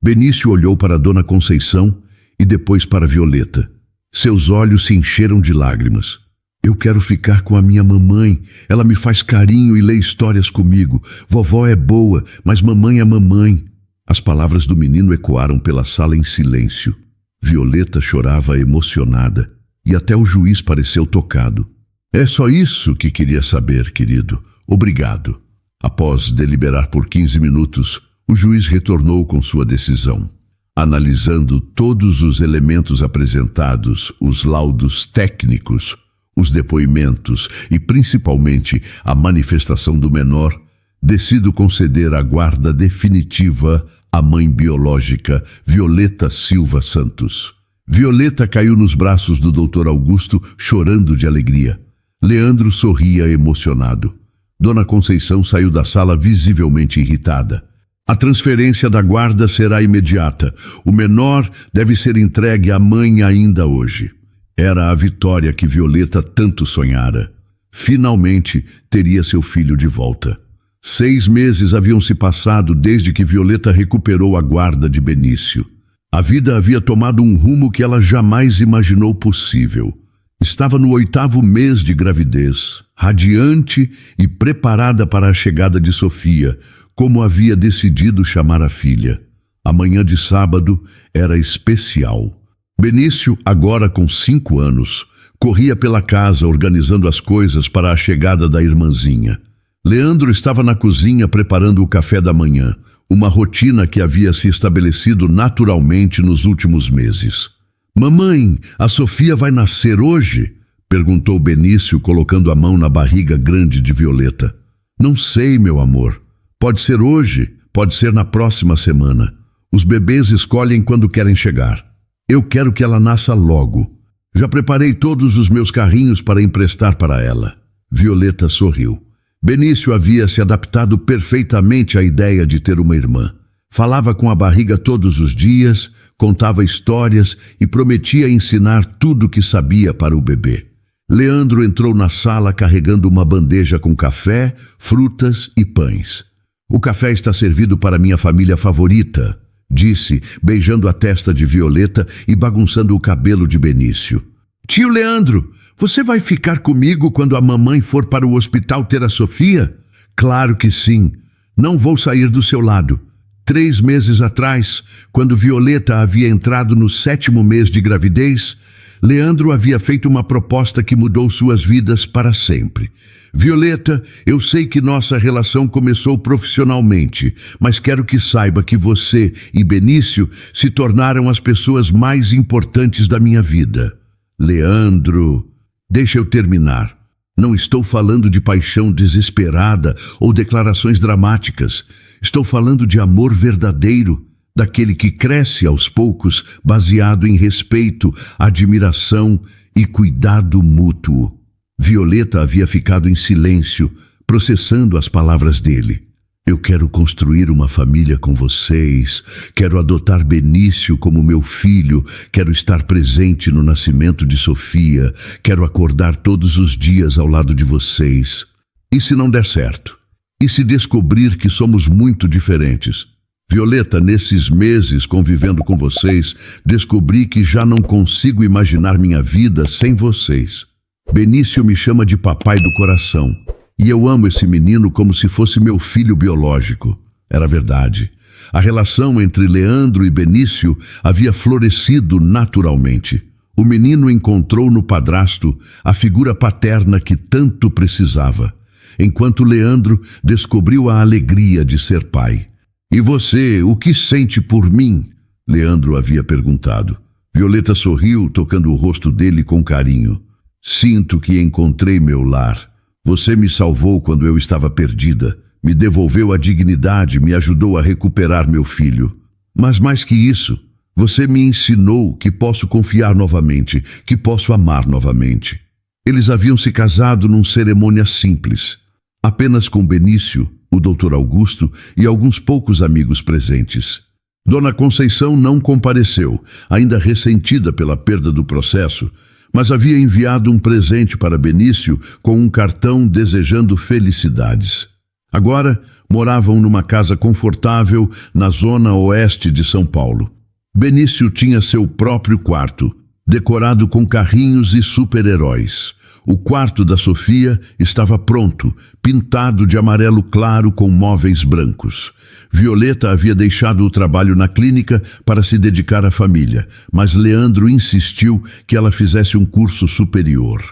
Benício olhou para Dona Conceição e depois para Violeta. Seus olhos se encheram de lágrimas. Eu quero ficar com a minha mamãe. Ela me faz carinho e lê histórias comigo. Vovó é boa, mas mamãe é mamãe. As palavras do menino ecoaram pela sala em silêncio. Violeta chorava emocionada e até o juiz pareceu tocado. É só isso que queria saber, querido. Obrigado. Após deliberar por 15 minutos, o juiz retornou com sua decisão. Analisando todos os elementos apresentados, os laudos técnicos, os depoimentos e principalmente a manifestação do menor, decido conceder a guarda definitiva à mãe biológica, Violeta Silva Santos. Violeta caiu nos braços do Dr. Augusto, chorando de alegria. Leandro sorria emocionado. Dona Conceição saiu da sala visivelmente irritada. A transferência da guarda será imediata. O menor deve ser entregue à mãe ainda hoje. Era a vitória que Violeta tanto sonhara. Finalmente teria seu filho de volta. 6 meses haviam se passado desde que Violeta recuperou a guarda de Benício. A vida havia tomado um rumo que ela jamais imaginou possível. Estava no 8º mês de gravidez, radiante e preparada para a chegada de Sofia, como havia decidido chamar a filha. A manhã de sábado era especial. Benício, agora com 5 anos, corria pela casa organizando as coisas para a chegada da irmãzinha. Leandro estava na cozinha preparando o café da manhã, uma rotina que havia se estabelecido naturalmente nos últimos meses. Mamãe, a Sofia vai nascer hoje? Perguntou Benício, colocando a mão na barriga grande de Violeta. Não sei, meu amor. Pode ser hoje, pode ser na próxima semana. Os bebês escolhem quando querem chegar. Eu quero que ela nasça logo. Já preparei todos os meus carrinhos para emprestar para ela. Violeta sorriu. Benício havia se adaptado perfeitamente à ideia de ter uma irmã. Falava com a barriga todos os dias, contava histórias e prometia ensinar tudo o que sabia para o bebê. Leandro entrou na sala carregando uma bandeja com café, frutas e pães. O café está servido para minha família favorita, disse, beijando a testa de Violeta e bagunçando o cabelo de Benício. Tio Leandro, você vai ficar comigo quando a mamãe for para o hospital ter a Sofia? Claro que sim. Não vou sair do seu lado. 3 meses atrás, quando Violeta havia entrado no 7º mês de gravidez, Leandro havia feito uma proposta que mudou suas vidas para sempre. Violeta, eu sei que nossa relação começou profissionalmente, mas quero que saiba que você e Benício se tornaram as pessoas mais importantes da minha vida. Leandro, deixa eu terminar. Não estou falando de paixão desesperada ou declarações dramáticas. Estou falando de amor verdadeiro, daquele que cresce aos poucos, baseado em respeito, admiração e cuidado mútuo. Violeta havia ficado em silêncio, processando as palavras dele. Eu quero construir uma família com vocês, quero adotar Benício como meu filho, quero estar presente no nascimento de Sofia, quero acordar todos os dias ao lado de vocês. E se não der certo? E se descobrir que somos muito diferentes? Violeta, nesses meses convivendo com vocês, descobri que já não consigo imaginar minha vida sem vocês. Benício me chama de papai do coração. E eu amo esse menino como se fosse meu filho biológico. Era verdade. A relação entre Leandro e Benício havia florescido naturalmente. O menino encontrou no padrasto a figura paterna que tanto precisava, enquanto Leandro descobriu a alegria de ser pai. E você, o que sente por mim? Leandro havia perguntado. Violeta sorriu, tocando o rosto dele com carinho. Sinto que encontrei meu lar. Você me salvou quando eu estava perdida, me devolveu a dignidade, me ajudou a recuperar meu filho. Mas mais que isso, você me ensinou que posso confiar novamente, que posso amar novamente. Eles haviam se casado num cerimônia simples, apenas com Benício, o Dr. Augusto e alguns poucos amigos presentes. Dona Conceição não compareceu, ainda ressentida pela perda do processo, mas havia enviado um presente para Benício com um cartão desejando felicidades. Agora, moravam numa casa confortável na zona oeste de São Paulo. Benício tinha seu próprio quarto, decorado com carrinhos e super-heróis. O quarto da Sofia estava pronto, pintado de amarelo claro com móveis brancos. Violeta havia deixado o trabalho na clínica para se dedicar à família, mas Leandro insistiu que ela fizesse um curso superior.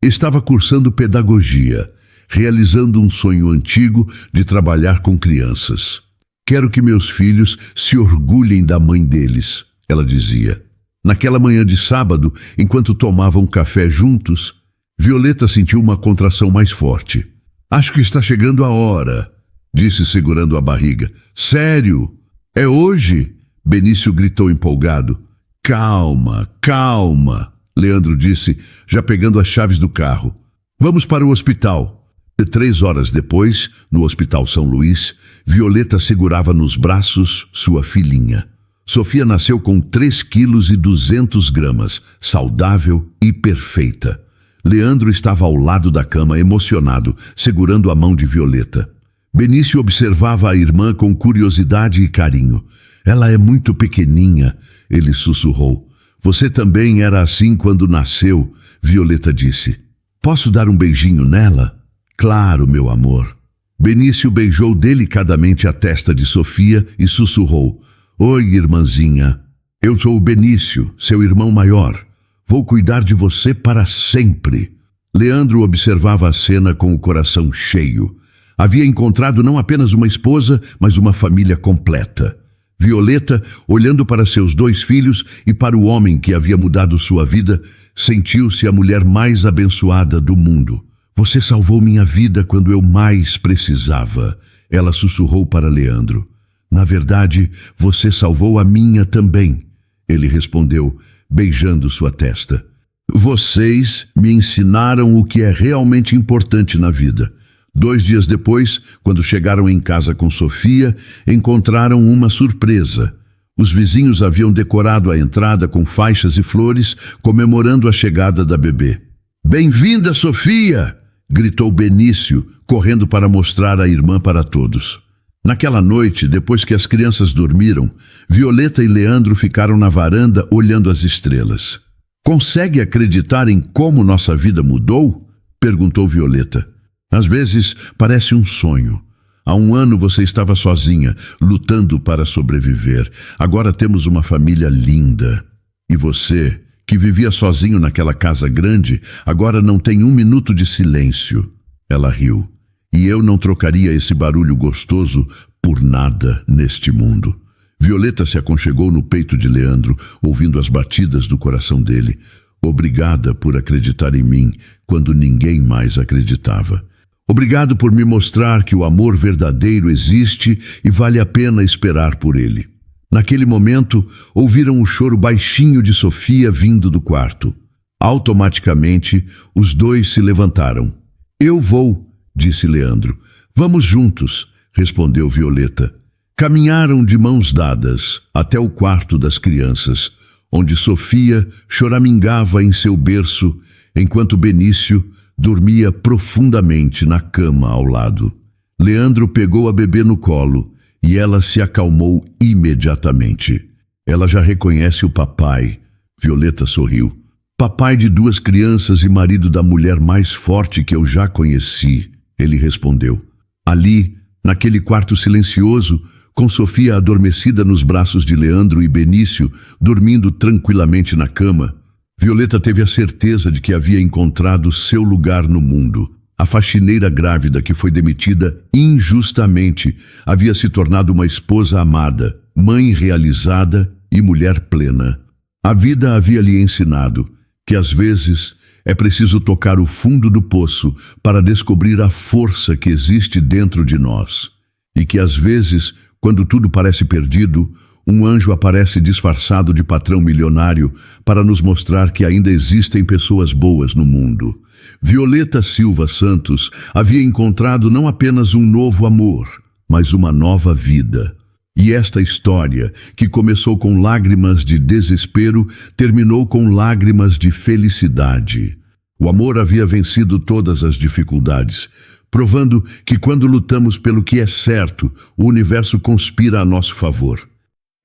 Estava cursando pedagogia, realizando um sonho antigo de trabalhar com crianças. Quero que meus filhos se orgulhem da mãe deles, ela dizia. Naquela manhã de sábado, enquanto tomavam café juntos, Violeta sentiu uma contração mais forte. Acho que está chegando a hora, disse segurando a barriga. Sério? É hoje? Benício gritou empolgado. Calma, calma, Leandro disse, já pegando as chaves do carro. Vamos para o hospital. 3 horas depois, no Hospital São Luís, Violeta segurava nos braços sua filhinha. Sofia nasceu com 3,2 kg, saudável e perfeita. Leandro estava ao lado da cama, emocionado, segurando a mão de Violeta. Benício observava a irmã com curiosidade e carinho. Ela é muito pequeninha, ele sussurrou. Você também era assim quando nasceu, Violeta disse. Posso dar um beijinho nela? Claro, meu amor. Benício beijou delicadamente a testa de Sofia e sussurrou. Oi, irmãzinha. Eu sou o Benício, seu irmão maior. Vou cuidar de você para sempre. Leandro observava a cena com o coração cheio. Havia encontrado não apenas uma esposa, mas uma família completa. Violeta, olhando para seus 2 filhos e para o homem que havia mudado sua vida, sentiu-se a mulher mais abençoada do mundo. Você salvou minha vida quando eu mais precisava, ela sussurrou para Leandro. Na verdade, você salvou a minha também, ele respondeu, beijando sua testa. Vocês me ensinaram o que é realmente importante na vida. 2 dias depois, quando chegaram em casa com Sofia, encontraram uma surpresa. Os vizinhos haviam decorado a entrada com faixas e flores, comemorando a chegada da bebê. Bem-vinda, Sofia! Gritou Benício, correndo para mostrar a irmã para todos. Naquela noite, depois que as crianças dormiram, Violeta e Leandro ficaram na varanda olhando as estrelas. Consegue acreditar em como nossa vida mudou? Perguntou Violeta. Às vezes parece um sonho. Há 1 ano você estava sozinha, lutando para sobreviver. Agora temos uma família linda. E você, que vivia sozinho naquela casa grande, agora não tem 1 minuto de silêncio. Ela riu. E eu não trocaria esse barulho gostoso por nada neste mundo. Violeta se aconchegou no peito de Leandro, ouvindo as batidas do coração dele. Obrigada por acreditar em mim quando ninguém mais acreditava. Obrigado por me mostrar que o amor verdadeiro existe e vale a pena esperar por ele. Naquele momento, ouviram o choro baixinho de Sofia vindo do quarto. Automaticamente, os 2 se levantaram. Eu vou, disse Leandro. Vamos juntos, respondeu Violeta. Caminharam de mãos dadas até o quarto das crianças, onde Sofia choramingava em seu berço, enquanto Benício dormia profundamente na cama ao lado. Leandro pegou a bebê no colo e ela se acalmou imediatamente. Ela já reconhece o papai, Violeta sorriu. Papai de 2 crianças e marido da mulher mais forte que eu já conheci, ele respondeu. Ali, naquele quarto silencioso, com Sofia adormecida nos braços de Leandro e Benício, dormindo tranquilamente na cama, Violeta teve a certeza de que havia encontrado seu lugar no mundo. A faxineira grávida que foi demitida injustamente havia se tornado uma esposa amada, mãe realizada e mulher plena. A vida havia lhe ensinado que às vezes É preciso tocar o fundo do poço para descobrir a força que existe dentro de nós. E que às vezes, quando tudo parece perdido, um anjo aparece disfarçado de patrão milionário para nos mostrar que ainda existem pessoas boas no mundo. Violeta Silva Santos havia encontrado não apenas um novo amor, mas uma nova vida. E esta história, que começou com lágrimas de desespero, terminou com lágrimas de felicidade. O amor havia vencido todas as dificuldades, provando que quando lutamos pelo que é certo, o universo conspira a nosso favor.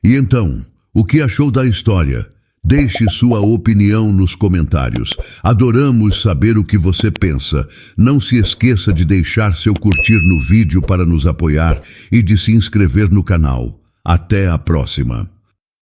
E então, o que achou da história? Deixe sua opinião nos comentários. Adoramos saber o que você pensa. Não se esqueça de deixar seu curtir no vídeo para nos apoiar e de se inscrever no canal. Até a próxima!